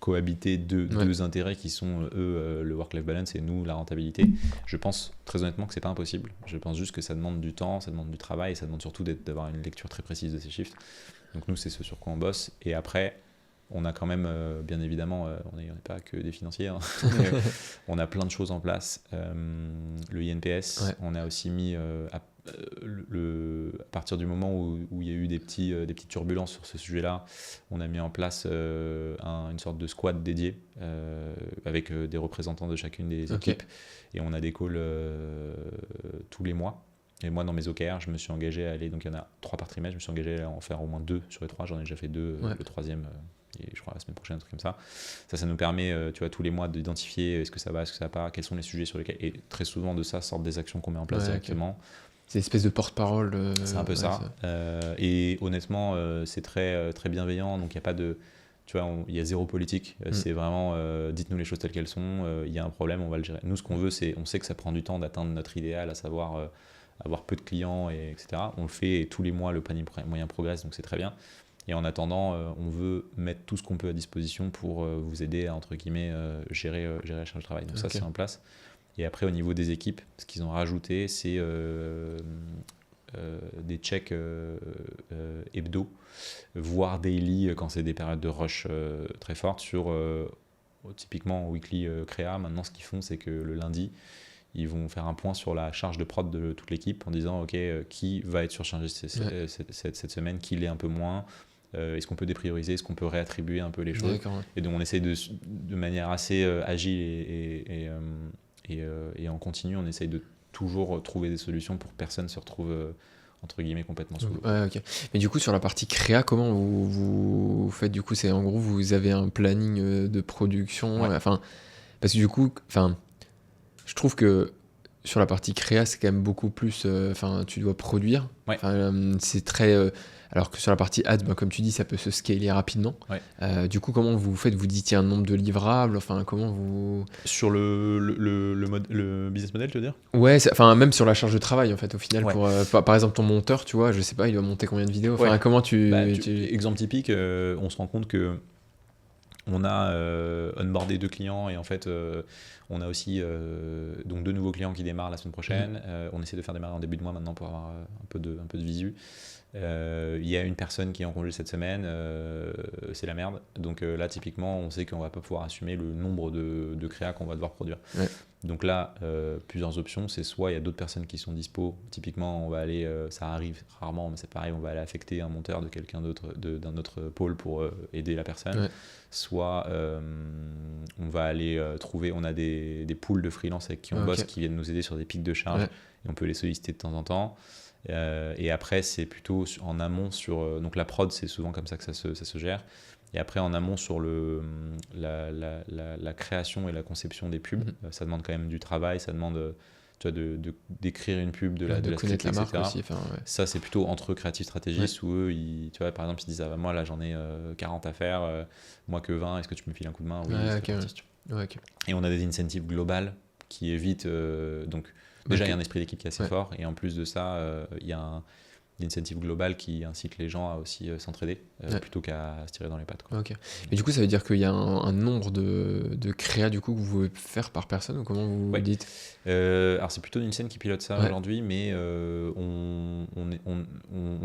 cohabiter deux intérêts qui sont le work-life balance et nous la rentabilité. Je pense très honnêtement que c'est pas impossible. Je pense juste que ça demande du temps, ça demande du travail et ça demande surtout d'avoir une lecture très précise de ces chiffres. Donc nous, c'est ce sur quoi on bosse. Et après, on a quand même, bien évidemment, on n'est pas que des financiers, hein. On a plein de choses en place. Le INPS, on a aussi mis à partir du moment où il y a eu des petites turbulences sur ce sujet-là, on a mis en place une sorte de squad dédié avec des représentants de chacune des équipes. Et on a des calls tous les mois. Et moi, dans mes OKR, je me suis engagé à aller, donc il y en a 3 par trimestre, je me suis engagé à en faire au moins 2 sur les 3. J'en ai déjà fait 2, le 3e, et je crois la semaine prochaine, un truc comme ça. Ça nous permet, tous les mois d'identifier est-ce que ça va, est-ce que ça va pas, quels sont les sujets sur lesquels. Et très souvent de ça sortent des actions qu'on met en place directement. C'est une espèce de porte-parole. C'est un peu ça. Et honnêtement, c'est très, très bienveillant. Donc, il n'y a pas de. Il y a zéro politique. C'est vraiment dites-nous les choses telles qu'elles sont. Il y a un problème, on va le gérer. Nous, ce qu'on veut, c'est. On sait que ça prend du temps d'atteindre notre idéal, à savoir avoir peu de clients, etc. On le fait et tous les mois, le panier moyen progresse, donc c'est très bien. Et en attendant, on veut mettre tout ce qu'on peut à disposition pour vous aider à, entre guillemets, gérer la charge de travail. Donc, ça, c'est en place. Et après, au niveau des équipes, ce qu'ils ont rajouté, c'est des checks hebdo, voire daily quand c'est des périodes de rush très fortes sur typiquement weekly créa. Maintenant, ce qu'ils font, c'est que le lundi, ils vont faire un point sur la charge de prod de toute l'équipe en disant ok, qui va être surchargé cette semaine, qui l'est un peu moins, est-ce qu'on peut déprioriser, est-ce qu'on peut réattribuer un peu les choses. D'accord, ouais. Et donc on essaye de manière assez agile et en continu, on essaye de toujours trouver des solutions pour que personne se retrouve entre guillemets complètement sous l'eau. Ouais, ok. Mais du coup, sur la partie créa, comment vous faites? Du coup, c'est en gros, vous avez un planning de production. Ouais. Enfin, parce que du coup, enfin, je trouve que sur la partie créa, c'est quand même beaucoup plus. Enfin, tu dois produire. Ouais. Enfin, c'est très. Alors que sur la partie ads, ben, comme tu dis, ça peut se scaler rapidement. Ouais. Du coup, comment vous faites? Vous dites il y a un nombre de livrables. Enfin, comment vous. Sur le business model, tu veux dire? Ouais, enfin, même sur la charge de travail, en fait, au final. Ouais. Pour, par exemple, ton monteur, tu vois, je sais pas, il doit monter combien de vidéos. Enfin, Ouais. comment tu. Exemple typique, on se rend compte que on a onboardé 2 clients et en fait on a aussi donc 2 nouveaux clients qui démarrent la semaine prochaine. On essaie de faire démarrer en début de mois maintenant pour avoir un peu de visu. Il y a une personne qui est en congé cette semaine, c'est la merde. Donc là typiquement on sait qu'on va pas pouvoir assumer le nombre de créas qu'on va devoir produire. Ouais. Donc là plusieurs options, c'est soit il y a d'autres personnes qui sont dispo, typiquement on va aller, ça arrive rarement mais c'est pareil, on va aller affecter un monteur de quelqu'un d'autre, d'un autre pôle pour aider la personne. Ouais. Soit on va aller trouver, on a des pools de freelance avec qui on bosse qui viennent nous aider sur des pics de charge et on peut les solliciter de temps en temps. Et après c'est plutôt en amont sur donc la prod, c'est souvent comme ça que ça se gère. Et après en amont sur la création et la conception des pubs, ça demande quand même du travail, ça demande tu vois, d'écrire une pub, de la connaître la marque aussi. Enfin, ça c'est plutôt entre créatifs stratégistes où eux tu vois, par exemple ils se disent ah, bah, moi là j'en ai 40 à faire, moi que 20, est-ce que tu me files un coup de main? Oui, okay. Et on a des incentives globales qui évitent donc déjà il y a un esprit d'équipe qui est assez fort et en plus de ça il y a un incentive global qui incite les gens à aussi s'entraider plutôt qu'à se tirer dans les pattes, quoi. Okay. Mais du coup ça veut dire qu'il y a un nombre de créas du coup que vous pouvez faire par personne ou comment vous dites? Alors c'est plutôt une scène qui pilote ça aujourd'hui, mais on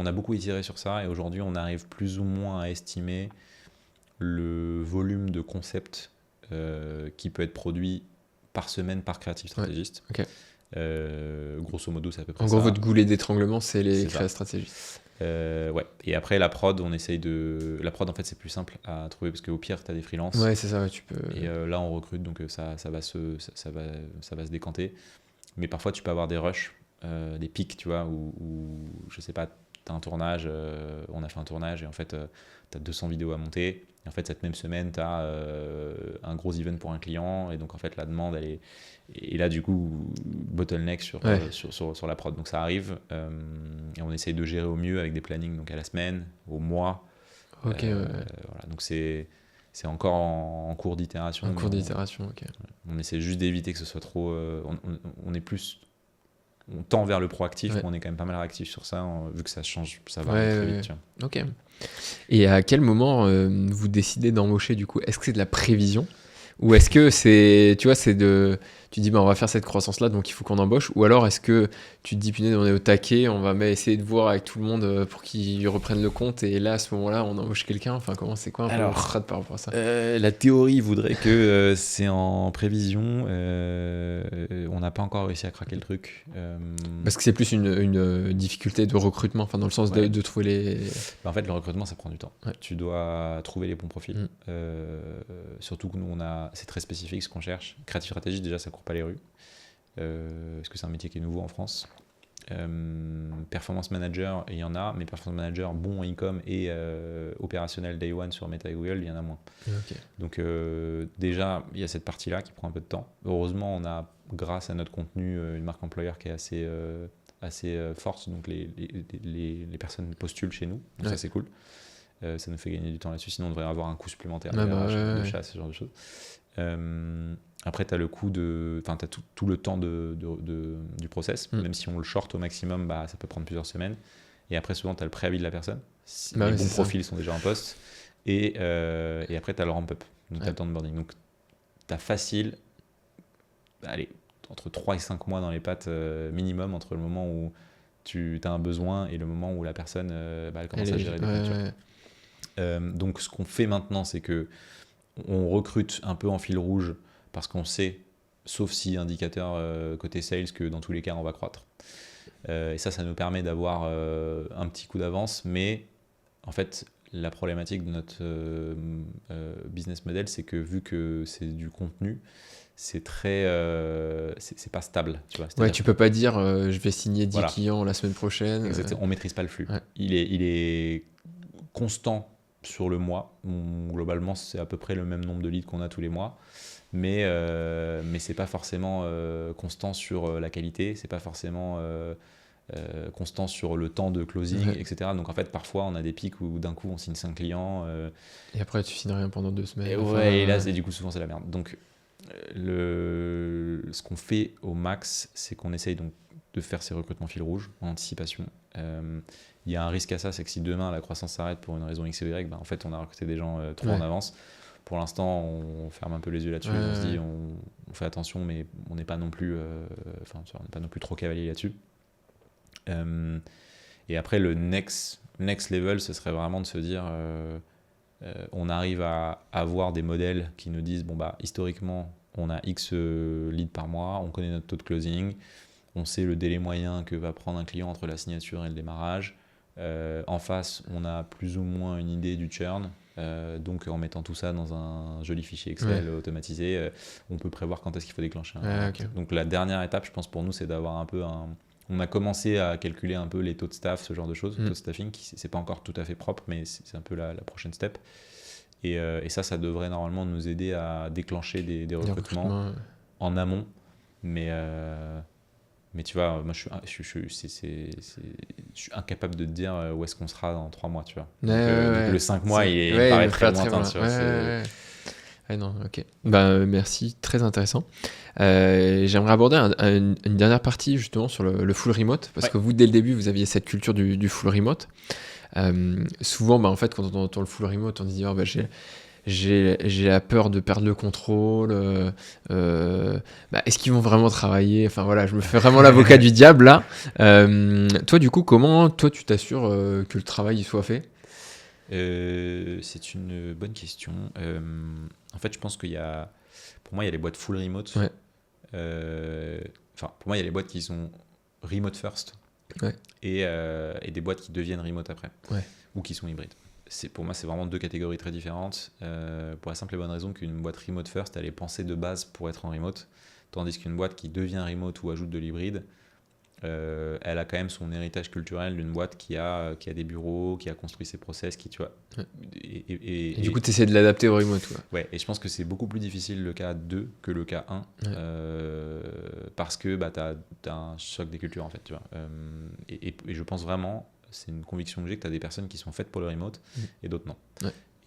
a beaucoup itéré sur ça et aujourd'hui on arrive plus ou moins à estimer le volume de concepts qui peut être produit par semaine par créatif stratégiste. Okay. Grosso modo, c'est à peu près ça. En gros, votre goulet d'étranglement, c'est les créas stratégistes. Ouais. Et après, la prod, on essaye de. La prod, en fait, c'est plus simple à trouver parce qu'au pire, tu as des freelances. Ouais, c'est ça, tu peux. Et là, on recrute, donc ça va se décanter. Mais parfois, tu peux avoir des rushs, des pics, tu vois, où je sais pas, tu as un tournage, on a fait un tournage et en fait, tu as 200 vidéos à monter. Et en fait, cette même semaine, tu as un gros event pour un client et donc en fait, la demande, elle est. Et là, du coup, bottleneck sur la prod. Donc ça arrive et on essaye de gérer au mieux avec des plannings donc à la semaine, au mois. Voilà. Donc c'est encore en cours d'itération. En cours d'itération, ok. On essaie juste d'éviter que ce soit trop. On est plus. On tend vers le proactif, mais on est quand même pas mal réactif sur ça, vu que ça change, ça va très vite. Tu vois. Ok. Et à quel moment vous décidez d'embaucher du coup? Est-ce que c'est de la prévision? Ou est-ce que c'est, tu vois, tu dis, on va faire cette croissance-là, donc il faut qu'on embauche. Ou alors, est-ce que tu te dis, punaise, on est au taquet, on va essayer de voir avec tout le monde pour qu'ils reprennent le compte. Et là, à ce moment-là, on embauche quelqu'un. Enfin, c'est quoi un peu votre strat par rapport à ça? La théorie voudrait que c'est en prévision. On n'a pas encore réussi à craquer le truc. Parce que c'est plus une difficulté de recrutement, enfin, dans le sens de trouver les... En fait, le recrutement, ça prend du temps. Ouais. Tu dois trouver les bons profils. Surtout que nous, c'est très spécifique ce qu'on cherche. Créatif stratégique, déjà, ça court pas les rues. Parce que c'est un métier qui est nouveau en France. Performance manager, il y en a, mais performance manager bon en e-com et opérationnel day one sur Meta et Google, il y en a moins. Okay. Donc déjà, il y a cette partie-là qui prend un peu de temps. Heureusement, on a, grâce à notre contenu, une marque employeur qui est assez forte, donc les personnes postulent chez nous, donc ça c'est cool. Ça nous fait gagner du temps là-dessus, sinon on devrait avoir un coût supplémentaire de chasse, ce genre de choses. Après, tu as le coût enfin, tu as tout le temps du process, même si on le short au maximum, ça peut prendre plusieurs semaines. Et après, souvent, tu as le préavis de la personne, si les bons profils sont déjà en poste. Et après, tu as le ramp-up, donc tu as le temps de boarding. Donc, tu as facile, entre 3 et 5 mois dans les pattes minimum, entre le moment où tu as un besoin et le moment où la personne elle commence à gérer des comptes. Donc, ce qu'on fait maintenant, c'est que on recrute un peu en fil rouge parce qu'on sait sauf si indicateur côté sales que dans tous les cas on va croître. Et ça nous permet d'avoir un petit coup d'avance, mais en fait la problématique de notre business model, c'est que vu que c'est du contenu, c'est très c'est pas stable, tu vois. Ouais, tu peux pas dire je vais signer 10 Voilà. clients la semaine prochaine. Exactement, on maîtrise pas le flux. Ouais. Il est constant sur le mois. Globalement, c'est à peu près le même nombre de leads qu'on a tous les mois. Mais c'est pas forcément constant sur la qualité, c'est pas forcément constant sur le temps de closing, etc. Donc en fait, parfois, on a des pics où d'un coup, on signe 5 clients. Et après, tu signes rien pendant 2 semaines. Et là, du coup, souvent, c'est la merde. Donc, ce qu'on fait au max, c'est qu'on essaye donc de faire ces recrutements fil rouge en anticipation. Il y a un risque à ça, c'est que si demain la croissance s'arrête pour une raison X ou Y, en fait on a recruté des gens trop en avance. Pour l'instant, on ferme un peu les yeux là-dessus, on se dit on fait attention, mais on n'est pas non plus, on n'est pas non plus trop cavalier là-dessus. Et après le next level, ce serait vraiment de se dire on arrive à avoir des modèles qui nous disent historiquement on a X leads par mois, on connaît notre taux de closing, on sait le délai moyen que va prendre un client entre la signature et le démarrage. En face, on a plus ou moins une idée du churn. Donc en mettant tout ça dans un joli fichier Excel automatisé, on peut prévoir quand est-ce qu'il faut déclencher okay. Donc la dernière étape, je pense pour nous, c'est d'avoir un peu on a commencé à calculer un peu les taux de staff, ce genre de choses, taux de staffing, c'est pas encore tout à fait propre, mais c'est un peu la prochaine step. Et ça devrait normalement nous aider à déclencher des recrutements en amont. Mais tu vois, moi je suis incapable de te dire où est-ce qu'on sera dans 3 mois, tu vois. Donc, le 5 mois, il paraît très lointain. Non, ok. Merci, très intéressant. J'aimerais aborder une dernière partie justement sur le full remote, parce que vous, dès le début, vous aviez cette culture du full remote. Souvent, en fait, quand on entend le full remote, on se dit j'ai la peur de perdre le contrôle. Est-ce qu'ils vont vraiment travailler? Enfin voilà, je me fais vraiment l'avocat du diable là. Toi, du coup, comment tu t'assures que le travail il soit fait? C'est une bonne question. En fait, je pense pour moi, il y a les boîtes full remote. Ouais. Pour moi, il y a les boîtes qui sont remote first et des boîtes qui deviennent remote après ou qui sont hybrides. Pour moi, c'est vraiment 2 catégories très différentes pour la simple et bonne raison qu'une boîte remote first, elle est pensée de base pour être en remote, tandis qu'une boîte qui devient remote ou ajoute de l'hybride, elle a quand même son héritage culturel d'une boîte qui a des bureaux, qui a construit ses process, qui, tu vois. Et du coup, tu essaies de l'adapter au remote. Ouais, et je pense que c'est beaucoup plus difficile le cas 2 que le cas 1, parce que tu as un choc des cultures, en fait, tu vois. Et je pense vraiment, c'est une conviction que j'ai, que tu as des personnes qui sont faites pour le remote et d'autres non.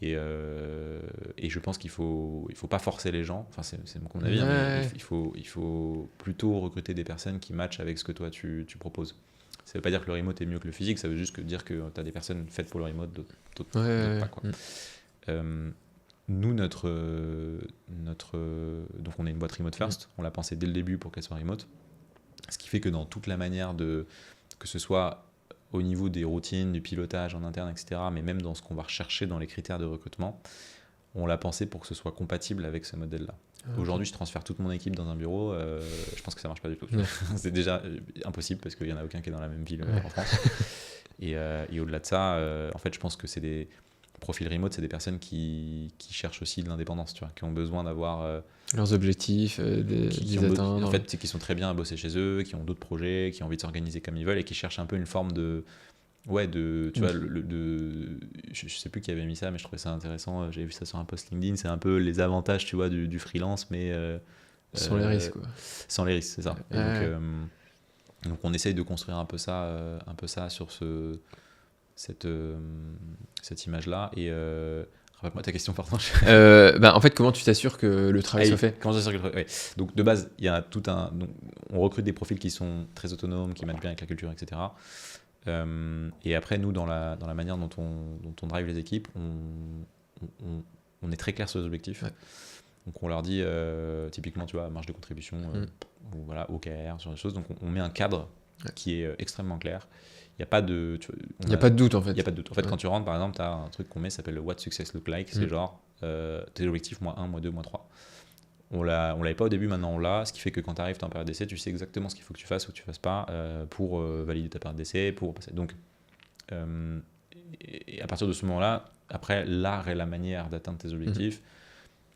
Et je pense qu'il faut pas forcer les gens, enfin c'est mon avis, mais il faut plutôt recruter des personnes qui matchent avec ce que toi tu proposes. Ça veut pas dire que le remote est mieux que le physique, ça veut juste dire que tu as des personnes faites pour le remote, d'autres pas, quoi. Nous, donc on est une boîte remote first, on l'a pensé dès le début pour qu'elle soit remote, ce qui fait que dans toute la manière que ce soit au niveau des routines, du pilotage en interne, etc., mais même dans ce qu'on va rechercher dans les critères de recrutement, on l'a pensé pour que ce soit compatible avec ce modèle-là. Aujourd'hui, je transfère toute mon équipe dans un bureau, je pense que ça marche pas du tout. C'est déjà impossible parce qu'il n'y en a aucun qui est dans la même ville en France. Et au-delà de ça, en fait, je pense que c'est des profils remote, c'est des personnes qui cherchent aussi de l'indépendance, tu vois, qui ont besoin d'avoir leurs objectifs, les atteindre. En fait, c'est qu'ils sont très bien à bosser chez eux, qui ont d'autres projets, qui ont envie de s'organiser comme ils veulent et qui cherchent un peu une forme tu vois, je sais plus qui avait mis ça, mais je trouvais ça intéressant. J'avais vu ça sur un post LinkedIn. C'est un peu les avantages, tu vois, du freelance, mais sans les risques, quoi. Sans les risques, c'est ça. Et donc, on essaye de construire un peu ça sur cette image-là. Et rappelle-moi ta question, pardon. En fait, comment tu t'assures que le travail soit fait? Comment j'assure que le travail... Donc, de base, il y a donc, on recrute des profils qui sont très autonomes, qui matchent bien avec la culture, etc. Et après, nous, dans la manière dont on drive les équipes, on est très clair sur les objectifs. Donc, on leur dit, typiquement, tu vois, marge de contribution, ou voilà, OKR, sur des choses. Donc, on met un cadre qui est extrêmement clair. Il n'y a pas de... Il n'y a pas de doute, en fait. Il n'y a pas de doute. En fait, quand tu rentres, par exemple, tu as un truc qu'on met, ça s'appelle le What Success Look Like. C'est genre, tes objectifs, -1, -2, -3. On l'avait pas au début, maintenant on l'a, ce qui fait que quand tu arrives en période d'essai, tu sais exactement ce qu'il faut que tu fasses ou que tu fasses pas pour valider ta période d'essai, pour passer. Donc, et à partir de ce moment-là, après, l'art et la manière d'atteindre tes objectifs,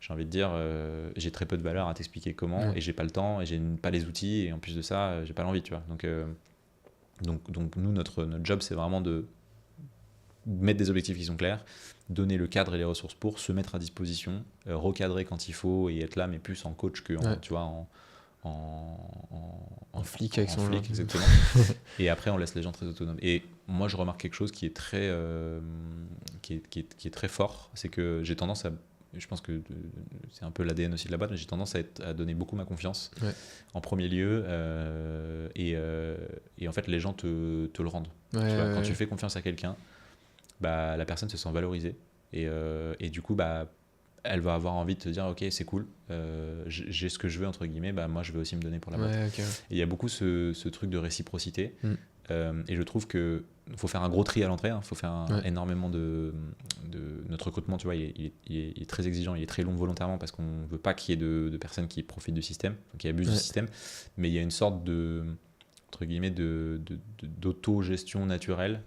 j'ai envie de dire, j'ai très peu de valeur à t'expliquer comment, et j'ai pas le temps, et j'ai pas les outils, et en plus de ça, j'ai pas l'envie, tu vois. Donc nous, notre job, c'est vraiment de mettre des objectifs qui sont clairs, donner le cadre et les ressources pour se mettre à disposition, recadrer quand il faut et être là, mais plus en coach que tu vois, en flic avec son flic, exactement. Et après, on laisse les gens très autonomes. Et moi, je remarque quelque chose qui est très, qui est très fort, c'est que j'ai tendance à, je pense que c'est un peu l'ADN aussi de la boîte, mais j'ai tendance à donner beaucoup ma confiance en premier lieu, et en fait, les gens te le rendent. Tu vois, quand tu fais confiance à quelqu'un, bah, la personne se sent valorisée, et du coup, bah, elle va avoir envie de te dire ok, c'est cool, j'ai ce que je veux entre guillemets, bah, moi je vais aussi me donner pour la boîte. Okay. Et il y a beaucoup ce truc de réciprocité, et je trouve que faut faire un gros tri à l'entrée, il faut faire énormément de notre recrutement, tu vois, il est très exigeant, il est très long volontairement parce qu'on veut pas qu'il y ait de personnes qui profitent du système, qui abusent du système, mais il y a une sorte de entre guillemets d'auto-gestion naturelle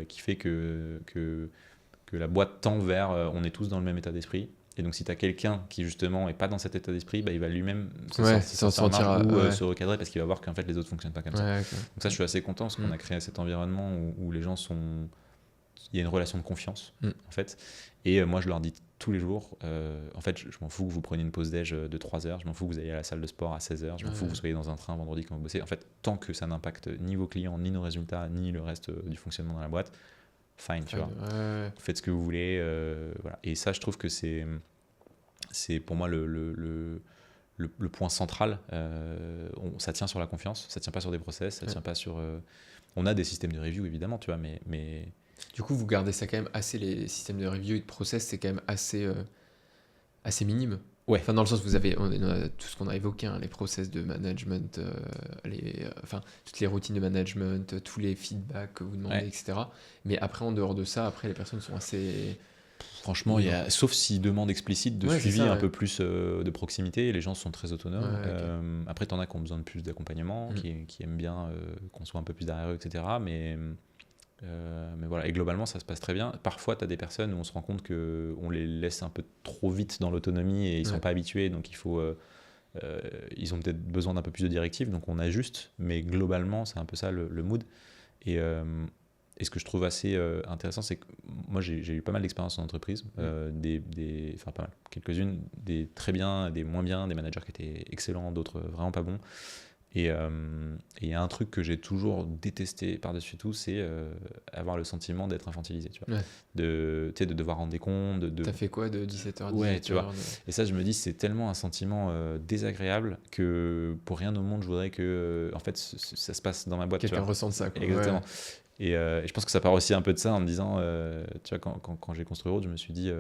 qui fait que la boîte tend vers on est tous dans le même état d'esprit. Et donc, si tu as quelqu'un qui, justement, n'est pas dans cet état d'esprit, bah, il va lui-même se sentir ou se recadrer parce qu'il va voir qu'en fait, les autres ne fonctionnent pas comme ça. Okay. Donc, ça, je suis assez content parce qu'on a créé cet environnement où les gens sont. Il y a une relation de confiance, en fait. Et moi, je leur dis tous les jours en fait, je m'en fous que vous preniez une pause déj de 3 heures, je m'en fous que vous ayez à la salle de sport à 16 heures, je m'en fous que vous soyez dans un train vendredi quand vous bossez. En fait, tant que ça n'impacte ni vos clients, ni nos résultats, ni le reste du fonctionnement dans la boîte, fine, tu vois. Faites ce que vous voulez. Voilà. Et ça, je trouve que c'est pour moi le point central. Ça tient sur la confiance, ça tient pas sur des process, ça tient pas sur. On a des systèmes de review évidemment, tu vois, mais du coup, vous gardez ça quand même assez, les systèmes de review et de process, c'est quand même assez minime. Ouais. Enfin, dans le sens où on a tout ce qu'on a évoqué, hein, les process de management, toutes les routines de management, tous les feedbacks que vous demandez, etc. Mais après, en dehors de ça, après, les personnes sont assez. Franchement, sauf s'ils demandent explicite de suivi un peu plus de proximité, les gens sont très autonomes. Okay. Après, t'en as qui ont besoin de plus d'accompagnement, qui aiment bien qu'on soit un peu plus derrière eux, etc. Mais voilà, et globalement, ça se passe très bien. Parfois, tu as des personnes où on se rend compte qu'on les laisse un peu trop vite dans l'autonomie et ils sont pas habitués, donc ils ont peut-être besoin d'un peu plus de directives, donc on ajuste. Mais globalement, c'est un peu ça le mood. Et ce que je trouve assez intéressant, c'est que moi, j'ai eu pas mal d'expériences en entreprise, enfin pas mal, quelques-unes, des très bien, des moins bien, des managers qui étaient excellents, d'autres vraiment pas bons. Et il y a un truc que j'ai toujours détesté par-dessus tout, c'est avoir le sentiment d'être infantilisé, tu vois. De devoir rendre des comptes. T'as fait quoi de 17h à 18h? Ouais, tu vois. Et ça, je me dis, c'est tellement un sentiment désagréable que pour rien au monde, je voudrais que en fait, ça se passe dans ma boîte. Quelqu'un ressente ça, quoi. Exactement. Ouais. Et je pense que ça part aussi un peu de ça en me disant, tu vois, quand j'ai construit Road, je me suis dit...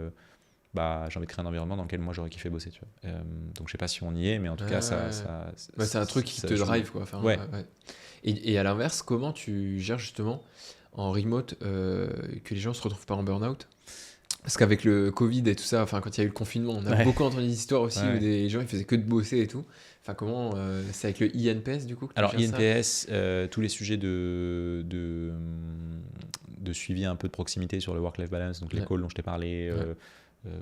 j'ai envie de créer un environnement dans lequel moi j'aurais kiffé bosser, tu vois. Donc je sais pas si on y est, mais en tout cas c'est un truc qui te drive, quoi. Enfin, Et à l'inverse, comment tu gères justement en remote que les gens se retrouvent pas en burn-out? Parce qu'avec le Covid et tout ça, enfin quand il y a eu le confinement, on a beaucoup entendu des histoires aussi où des gens ils faisaient que de bosser et tout. Enfin comment c'est avec le INPS du coup que tu Alors gères INPS, tous les sujets de suivi un peu de proximité sur le work-life balance, donc les calls dont je t'ai parlé.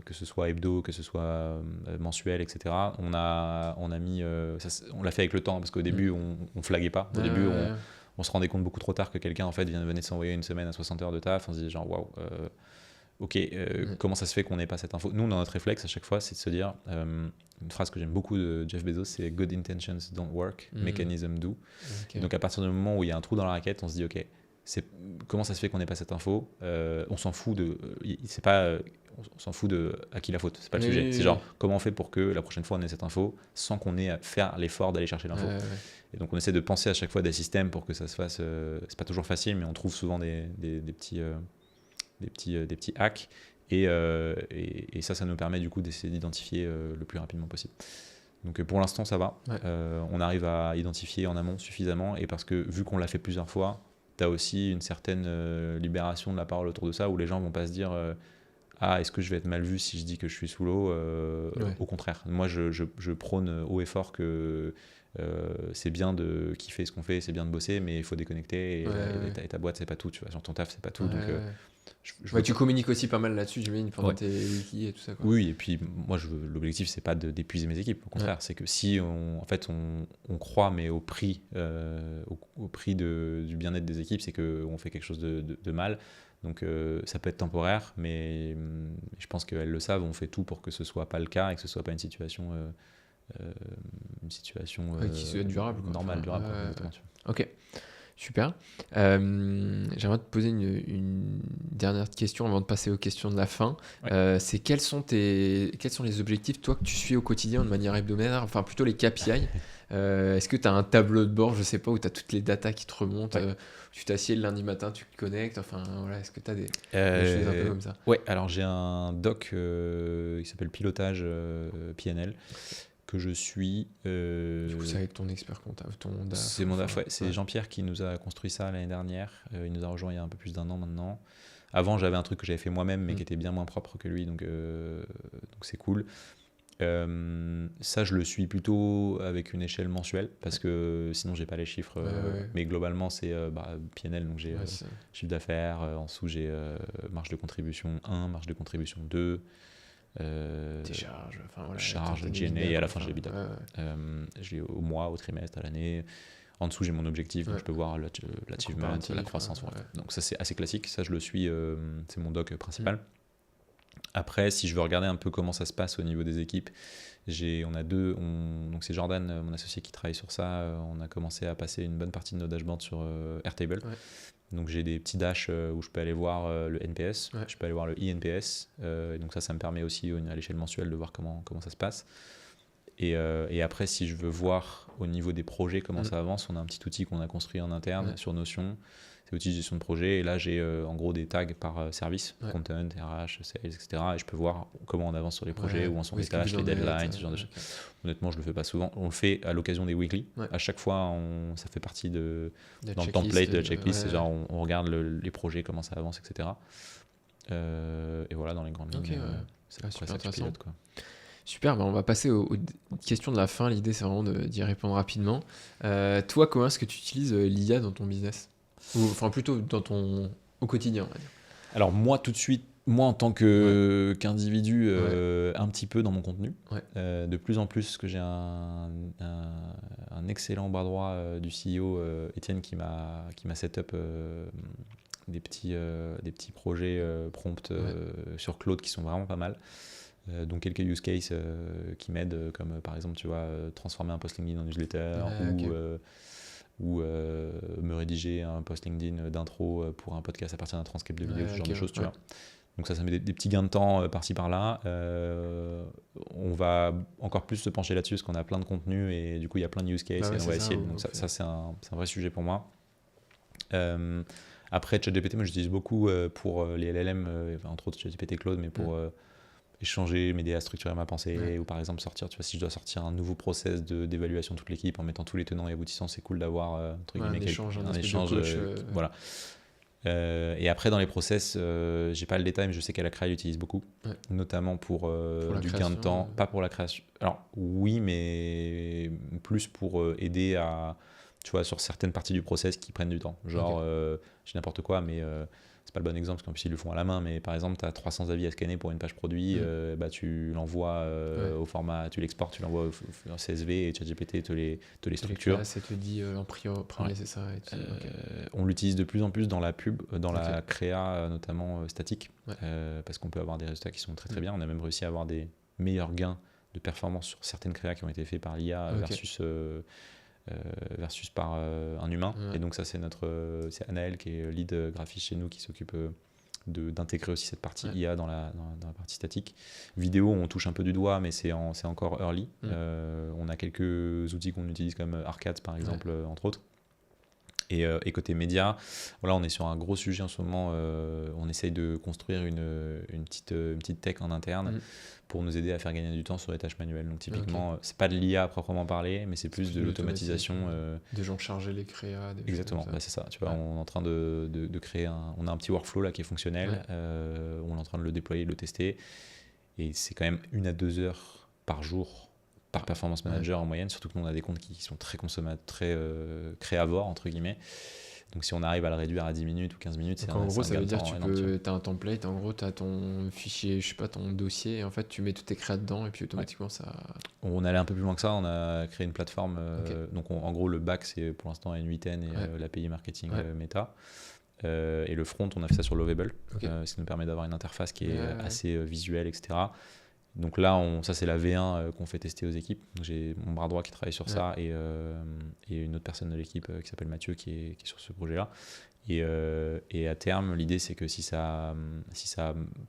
Que ce soit hebdo, que ce soit mensuel, etc. On l'a fait avec le temps, parce qu'au début, on flaguait pas. Au début, on se rendait compte beaucoup trop tard que quelqu'un en fait, venait de s'envoyer une semaine à 60 heures de taf. On se disait genre, waouh, ok, comment ça se fait qu'on n'ait pas cette info? Nous, dans notre réflexe, à chaque fois, c'est de se dire, une phrase que j'aime beaucoup de Jeff Bezos, c'est « Good intentions don't work, mechanism do ». Donc à partir du moment où il y a un trou dans la raquette, on se dit, ok, comment ça se fait qu'on n'ait pas cette info? On s'en fout de... on s'en fout de à qui la faute, c'est pas le sujet. C'est genre comment on fait pour que la prochaine fois on ait cette info sans qu'on ait à faire l'effort d'aller chercher l'info. Et donc on essaie de penser à chaque fois des systèmes pour que ça se fasse. C'est pas toujours facile, mais on trouve souvent des petits hacks. Et ça nous permet du coup d'essayer d'identifier le plus rapidement possible. Donc pour l'instant ça va. On arrive à identifier en amont suffisamment, et parce que vu qu'on l'a fait plusieurs fois, tu as aussi une certaine libération de la parole autour de ça, où les gens vont pas se dire est-ce que je vais être mal vu si je dis que je suis sous l'eau Au contraire, moi je prône haut et fort que c'est bien de kiffer ce qu'on fait, c'est bien de bosser, mais il faut déconnecter et ta boîte c'est pas tout, tu vois, genre ton taf c'est pas tout. Donc tu communiques aussi pas mal là-dessus, j'imagine, pendant tes wikis et tout ça, quoi. Oui, et puis moi l'objectif c'est pas d'épuiser mes équipes, au contraire, c'est que si on croit, mais au prix du bien-être des équipes, c'est qu'on fait quelque chose de mal. Donc ça peut être temporaire, mais je pense qu'elles le savent, on fait tout pour que ce soit pas le cas et que ce soit pas une situation qui soit durable, quoi. Normale, durable. Ok, super. J'aimerais te poser une dernière question avant de passer aux questions de la fin. C'est quels sont les objectifs, toi, que tu suis au quotidien de manière hebdomadaire, enfin plutôt les KPI. Est-ce que tu as un tableau de bord, je sais pas, où tu as toutes les datas qui te remontent, tu t'assieds le lundi matin, tu te connectes, enfin voilà, est-ce que tu as des choses un peu comme ça? Ouais, alors j'ai un doc qui s'appelle Pilotage PNL que je suis. Du coup, c'est avec ton expert comptable, ton DAF. C'est mon DAF, c'est Jean-Pierre qui nous a construit ça l'année dernière. Il nous a rejoint il y a un peu plus d'1 an maintenant. Avant, j'avais un truc que j'avais fait moi-même, mais qui était bien moins propre que lui, donc c'est cool. Ça, je le suis plutôt avec une échelle mensuelle parce que sinon j'ai pas les chiffres. Mais globalement, c'est PNL, donc j'ai chiffre d'affaires. En dessous, j'ai marge de contribution 1, marge de contribution 2. Tes charges, charges, G&A, et à la fin j'ai l'EBITDA. Je l'ai au mois, au trimestre, à l'année. En dessous, j'ai mon objectif, donc je peux voir l'achievement, la croissance. Donc ça, c'est assez classique. Ça, je le suis, c'est mon doc principal. Après, si je veux regarder un peu comment ça se passe au niveau des équipes, donc c'est Jordan, mon associé, qui travaille sur ça. On a commencé à passer une bonne partie de nos dashboards sur Airtable. Donc j'ai des petits dashs où je peux aller voir le NPS, je peux aller voir le INPS. Donc ça me permet aussi à l'échelle mensuelle de voir comment ça se passe. Et après, si je veux voir au niveau des projets comment ça avance, on a un petit outil qu'on a construit en interne sur Notion. C'est l'outil de gestion de projet. Et là, j'ai en gros des tags par service, content, RH, sales, etc. Et je peux voir comment on avance sur les projets, où en sont les tâches, les deadlines, ce genre de choses. Honnêtement, je le fais pas souvent. On le fait à l'occasion des weekly. À chaque fois, ça fait partie dans le template de la checklist. C'est genre, on regarde les projets, comment ça avance, etc. Et voilà, dans les grandes lignes, c'est super intéressant. Pilote, quoi. Super, on va passer aux questions de la fin. L'idée, c'est vraiment d'y répondre rapidement. Toi, comment est-ce que tu utilises l'IA dans ton business? Enfin, plutôt au quotidien, on va dire. Alors, moi, tout de suite, en tant qu'individu, un petit peu dans mon contenu. De plus en plus, parce que j'ai un excellent bras droit du CEO, Étienne, qui m'a set up des petits projets prompt sur Claude qui sont vraiment pas mal. Donc quelques use cases qui m'aident, comme par exemple, tu vois, transformer un post LinkedIn en newsletter ou me rédiger un post LinkedIn d'intro pour un podcast à partir d'un transcript de vidéo, ce genre de choses, tu vois. Donc ça met des petits gains de temps par-ci par-là. On va encore plus se pencher là-dessus parce qu'on a plein de contenu et du coup il y a plein de use cases et on va essayer. Donc ça c'est un vrai sujet pour moi. Après, ChatGPT, moi j'utilise beaucoup pour les LLM, entre autres ChatGPT Claude, mais pour échanger, m'aider à structurer ma pensée, ou par exemple sortir, tu vois, si je dois sortir un nouveau process d'évaluation de toute l'équipe en mettant tous les tenants et aboutissants, c'est cool d'avoir un échange, voilà. Et après, dans les process, j'ai pas le détail, mais je sais qu'Alacra l'utilise beaucoup, notamment pour du gain de temps, pas pour la création. Alors oui, mais plus pour aider à, tu vois, sur certaines parties du process qui prennent du temps. Genre, j'ai n'importe quoi, mais c'est pas le bon exemple parce qu'en plus ils le font à la main, mais par exemple tu as 300 avis à scanner pour une page produit, tu l'envoies au format, tu l'exportes, tu l'envoies en CSV et ChatGPT te les structure. Ça te dit en premier, c'est ça. On l'utilise de plus en plus dans la pub, dans la créa notamment statique, parce qu'on peut avoir des résultats qui sont très très bien. On a même réussi à avoir des meilleurs gains de performance sur certaines créas qui ont été faits par l'IA versus par un humain. Et donc ça c'est Anaël qui est lead graphiste chez nous qui s'occupe d'intégrer aussi cette partie IA dans la partie statique. Vidéo, on touche un peu du doigt, mais c'est encore early. On a quelques outils qu'on utilise comme Arcade par exemple, entre autres. Et côté média, voilà, on est sur un gros sujet en ce moment. On essaye de construire une petite tech en interne pour nous aider à faire gagner du temps sur les tâches manuelles. Donc typiquement, c'est pas de l'IA à proprement parler, mais c'est plus de l'automatisation. Des gens charger les créas. Exactement, c'est ça. Tu vois, on est en train de créer on a un petit workflow là qui est fonctionnel. On est en train de le déployer, de le tester. Et c'est quand même 1 à 2 heures par jour par performance manager en moyenne, surtout que nous on a des comptes qui sont très très créavores entre guillemets. Donc si on arrive à le réduire à 10 minutes ou 15 minutes, c'est en gros ça veut dire que tu as un template, en gros tu as ton fichier, je sais pas, ton dossier, et en fait tu mets tous tes créas dedans et puis automatiquement ça... On allait un peu plus loin que ça, on a créé une plateforme, donc en gros le back c'est pour l'instant N8N et l'API marketing Meta. Et le front on a fait ça sur Lovable, ce qui nous permet d'avoir une interface qui est assez visuelle, etc. Donc là, ça c'est la V1 qu'on fait tester aux équipes. Donc j'ai mon bras droit qui travaille sur ça et une autre personne de l'équipe qui s'appelle Mathieu qui est sur ce projet-là. Et à terme, l'idée c'est que si ça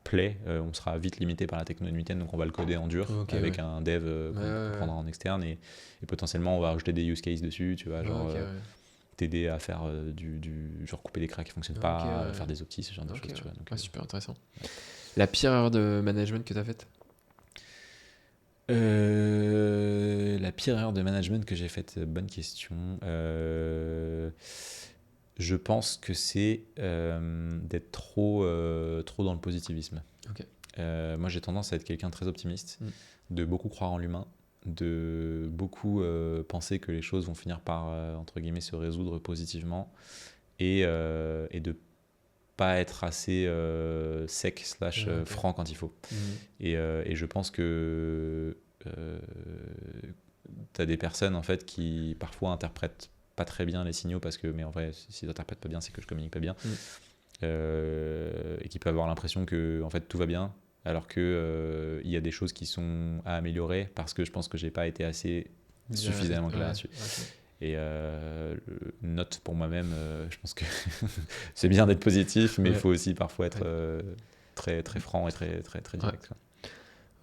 plaît, on sera vite limité par la techno N8N, donc on va le coder en dur avec un dev qu'on prendra en externe et potentiellement on va rajouter des use cases dessus, tu vois, genre t'aider à faire genre couper des cracks qui ne fonctionnent pas, faire des optis, ce genre de choses. Tu vois, donc, super intéressant. La pire erreur de management que tu as faite? La pire erreur de management que j'ai faite, bonne question. Je pense que c'est d'être trop dans le positivisme. Moi, j'ai tendance à être quelqu'un de très optimiste, de beaucoup croire en l'humain, de beaucoup penser que les choses vont finir par, entre guillemets, se résoudre positivement et de pas être assez sec / franc quand il faut. Et je pense que tu as des personnes en fait qui parfois interprètent pas très bien les signaux mais en vrai s'ils interprètent pas bien c'est que je communique pas bien et qui peuvent avoir l'impression que en fait tout va bien alors que il y a des choses qui sont à améliorer parce que je pense que j'ai pas été assez suffisamment clair là-dessus. Et note pour moi-même, je pense que c'est bien d'être positif, mais il faut aussi parfois être très, très franc et très, très, très direct.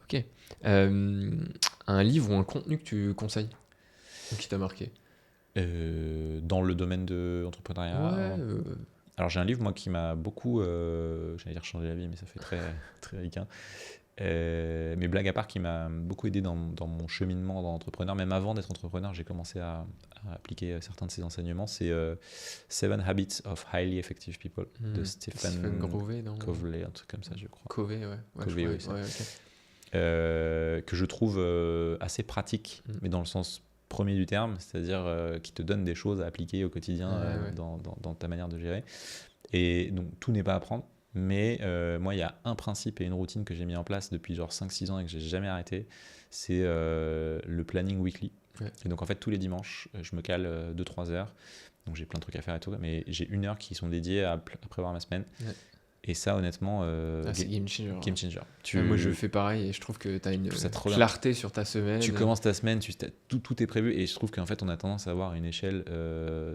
Ok. Un livre ou un contenu que tu conseilles ou qui t'a marqué? Dans le domaine de l'entrepreneuriat. Alors j'ai un livre moi qui m'a beaucoup, j'allais dire changer la vie, mais ça fait très, très ricain. Mais blague à part, qui m'a beaucoup aidé dans mon cheminement d'entrepreneur, même avant d'être entrepreneur, j'ai commencé à appliquer certains de ces enseignements. C'est 7 Habits of Highly Effective People de Stephen Covey, un truc comme ça, je crois. Covey, Covey, oui, ça. Que je trouve assez pratique, mais dans le sens premier du terme, c'est-à-dire qui te donne des choses à appliquer au quotidien dans ta manière de gérer. Et donc tout n'est pas à prendre. Mais moi, il y a un principe et une routine que j'ai mis en place depuis genre 5-6 ans et que j'ai jamais arrêté, c'est le planning weekly. Et donc en fait, tous les dimanches, je me cale 2-3 heures. Donc j'ai plein de trucs à faire et tout, mais j'ai 1 heure qui sont dédiées à prévoir ma semaine. Et ça, honnêtement, c'est game changer. Game changer. Moi, je fais pareil et je trouve que tu as une clarté sur ta semaine. Tu commences ta semaine, tout est prévu. Et je trouve qu'en fait, on a tendance à avoir une échelle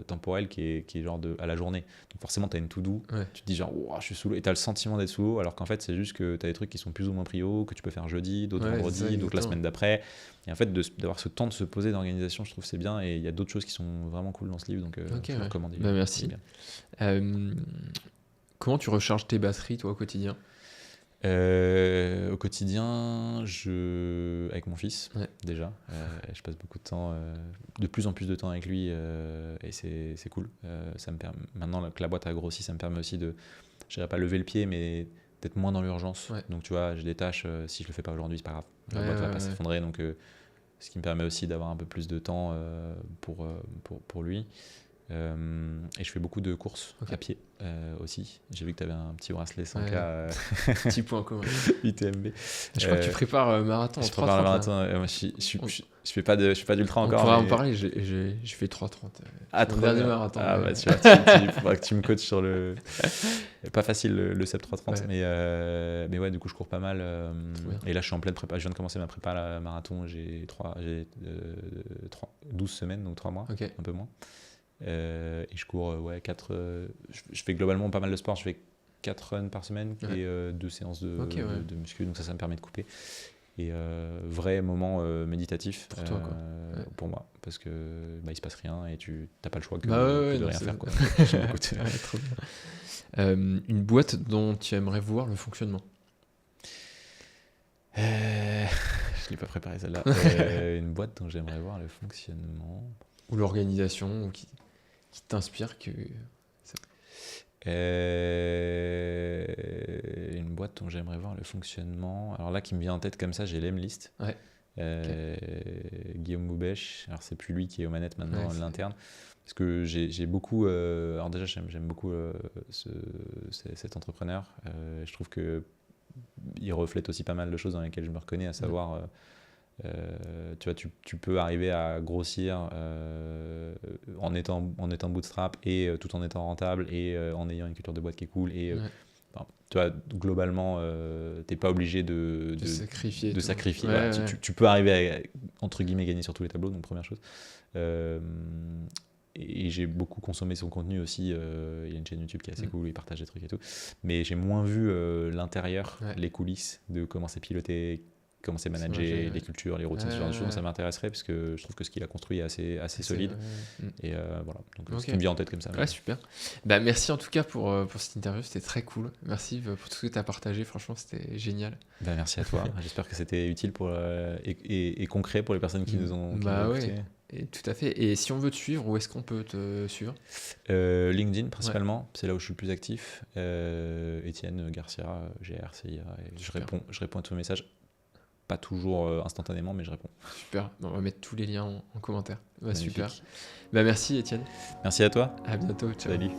temporelle qui est genre à la journée. Donc forcément, tu as une to-do. Tu te dis genre, oh, je suis sous l'eau. Et tu as le sentiment d'être sous l'eau, alors qu'en fait, c'est juste que tu as des trucs qui sont plus ou moins prio, que tu peux faire jeudi, d'autres vendredi, d'autres la semaine d'après. Et en fait, d'avoir ce temps de se poser d'organisation, je trouve que c'est bien. Et il y a d'autres choses qui sont vraiment cool dans ce livre. Donc, je le recommande. Merci. Comment tu recharges tes batteries, toi, au quotidien? Au quotidien, avec mon fils, déjà. Je passe beaucoup de temps, de plus en plus de temps avec lui, et c'est cool. Ça me permet, maintenant que la boîte a grossi, ça me permet aussi de, je dirais pas lever le pied, mais d'être moins dans l'urgence. Donc, tu vois, j'ai des tâches, si je le fais pas aujourd'hui, c'est pas grave. La boîte va pas s'effondrer, donc ce qui me permet aussi d'avoir un peu plus de temps pour lui. Et je fais beaucoup de courses à pied aussi. J'ai vu que tu avais un petit bracelet 100K. Petit point commun. UTMB. Je crois que tu prépares marathon. Je prépare le marathon. Moi, je fais pas d'ultra encore. On pourra en parler. Je fais 3:30. Mon dernier marathon. Ah bah tu vois, il faudra que tu me coaches sur le. Pas facile le CEP 3:30, mais ouais, du coup je cours pas mal. Et là je suis en pleine prépa. Je viens de commencer ma prépa à la marathon. J'ai 12 semaines, donc 3 mois, un peu moins. Et je cours 4. Je fais globalement pas mal de sport. Je fais 4 runs par semaine et 2 séances de muscu, donc ça me permet de couper. vrai moment méditatif Pour toi, quoi. Ouais. pour moi, parce que il se passe rien et tu n'as pas le choix que, Bah ouais, que de non, rien c'est- faire, quoi. J'aime beaucoup. Ouais, trop bien. Une boîte dont tu aimerais voir le fonctionnement. Je l'ai pas préparé celle-là. Une boîte dont j'aimerais voir le fonctionnement. Ou l'organisation ou qui t'inspire que... Une boîte dont j'aimerais voir le fonctionnement. Alors là, qui me vient en tête comme ça, j'ai l'Emlist. Ouais. Guillaume Moubèche. Alors c'est plus lui qui est aux manettes maintenant, Ouais, c'est- l'interne. Parce que j'ai beaucoup. Alors déjà, j'aime beaucoup cet entrepreneur. Je trouve que il reflète aussi pas mal de choses dans lesquelles je me reconnais, à savoir. Tu vois, tu peux arriver à grossir en étant bootstrap et tout en étant rentable et en ayant une culture de boîte qui est cool et Ouais. enfin, tu vois, globalement t'es pas obligé De sacrifier. de tout. sacrifier. Ouais, Voilà. ouais. Tu peux arriver à, entre guillemets, gagner sur tous les tableaux, donc première chose. Et j'ai beaucoup consommé son contenu aussi. Il y a une chaîne YouTube qui est assez cool, il partage des trucs et tout. Mais j'ai moins vu l'intérieur, Ouais. les coulisses de comment c'est piloté, comment c'est managé, managé, ouais. les cultures, les routines, ce genre de choses. Donc ça m'intéresserait parce que je trouve que ce qu'il a construit est assez solide. Ouais. Et voilà, donc Ok. ce qui me vient en tête comme ça. Ouais, super. Bah, merci en tout cas pour cette interview, c'était très cool. Merci pour tout ce que tu as partagé, franchement, c'était génial. Bah, merci à toi. J'espère que c'était utile et concret pour les personnes qui nous ont Bah écoutés. ouais. Et tout à fait. Et si on veut te suivre, où est-ce qu'on peut te suivre? LinkedIn principalement, c'est là où je suis le plus actif. Étienne Garcia, GRCIA. Et je réponds à tous mes messages. Pas toujours instantanément, mais je réponds. Super. Bon, on va mettre tous les liens en commentaire. Bah, Magnifique. super. Bah, merci Étienne. Merci à toi. À bientôt. Ciao. Salut.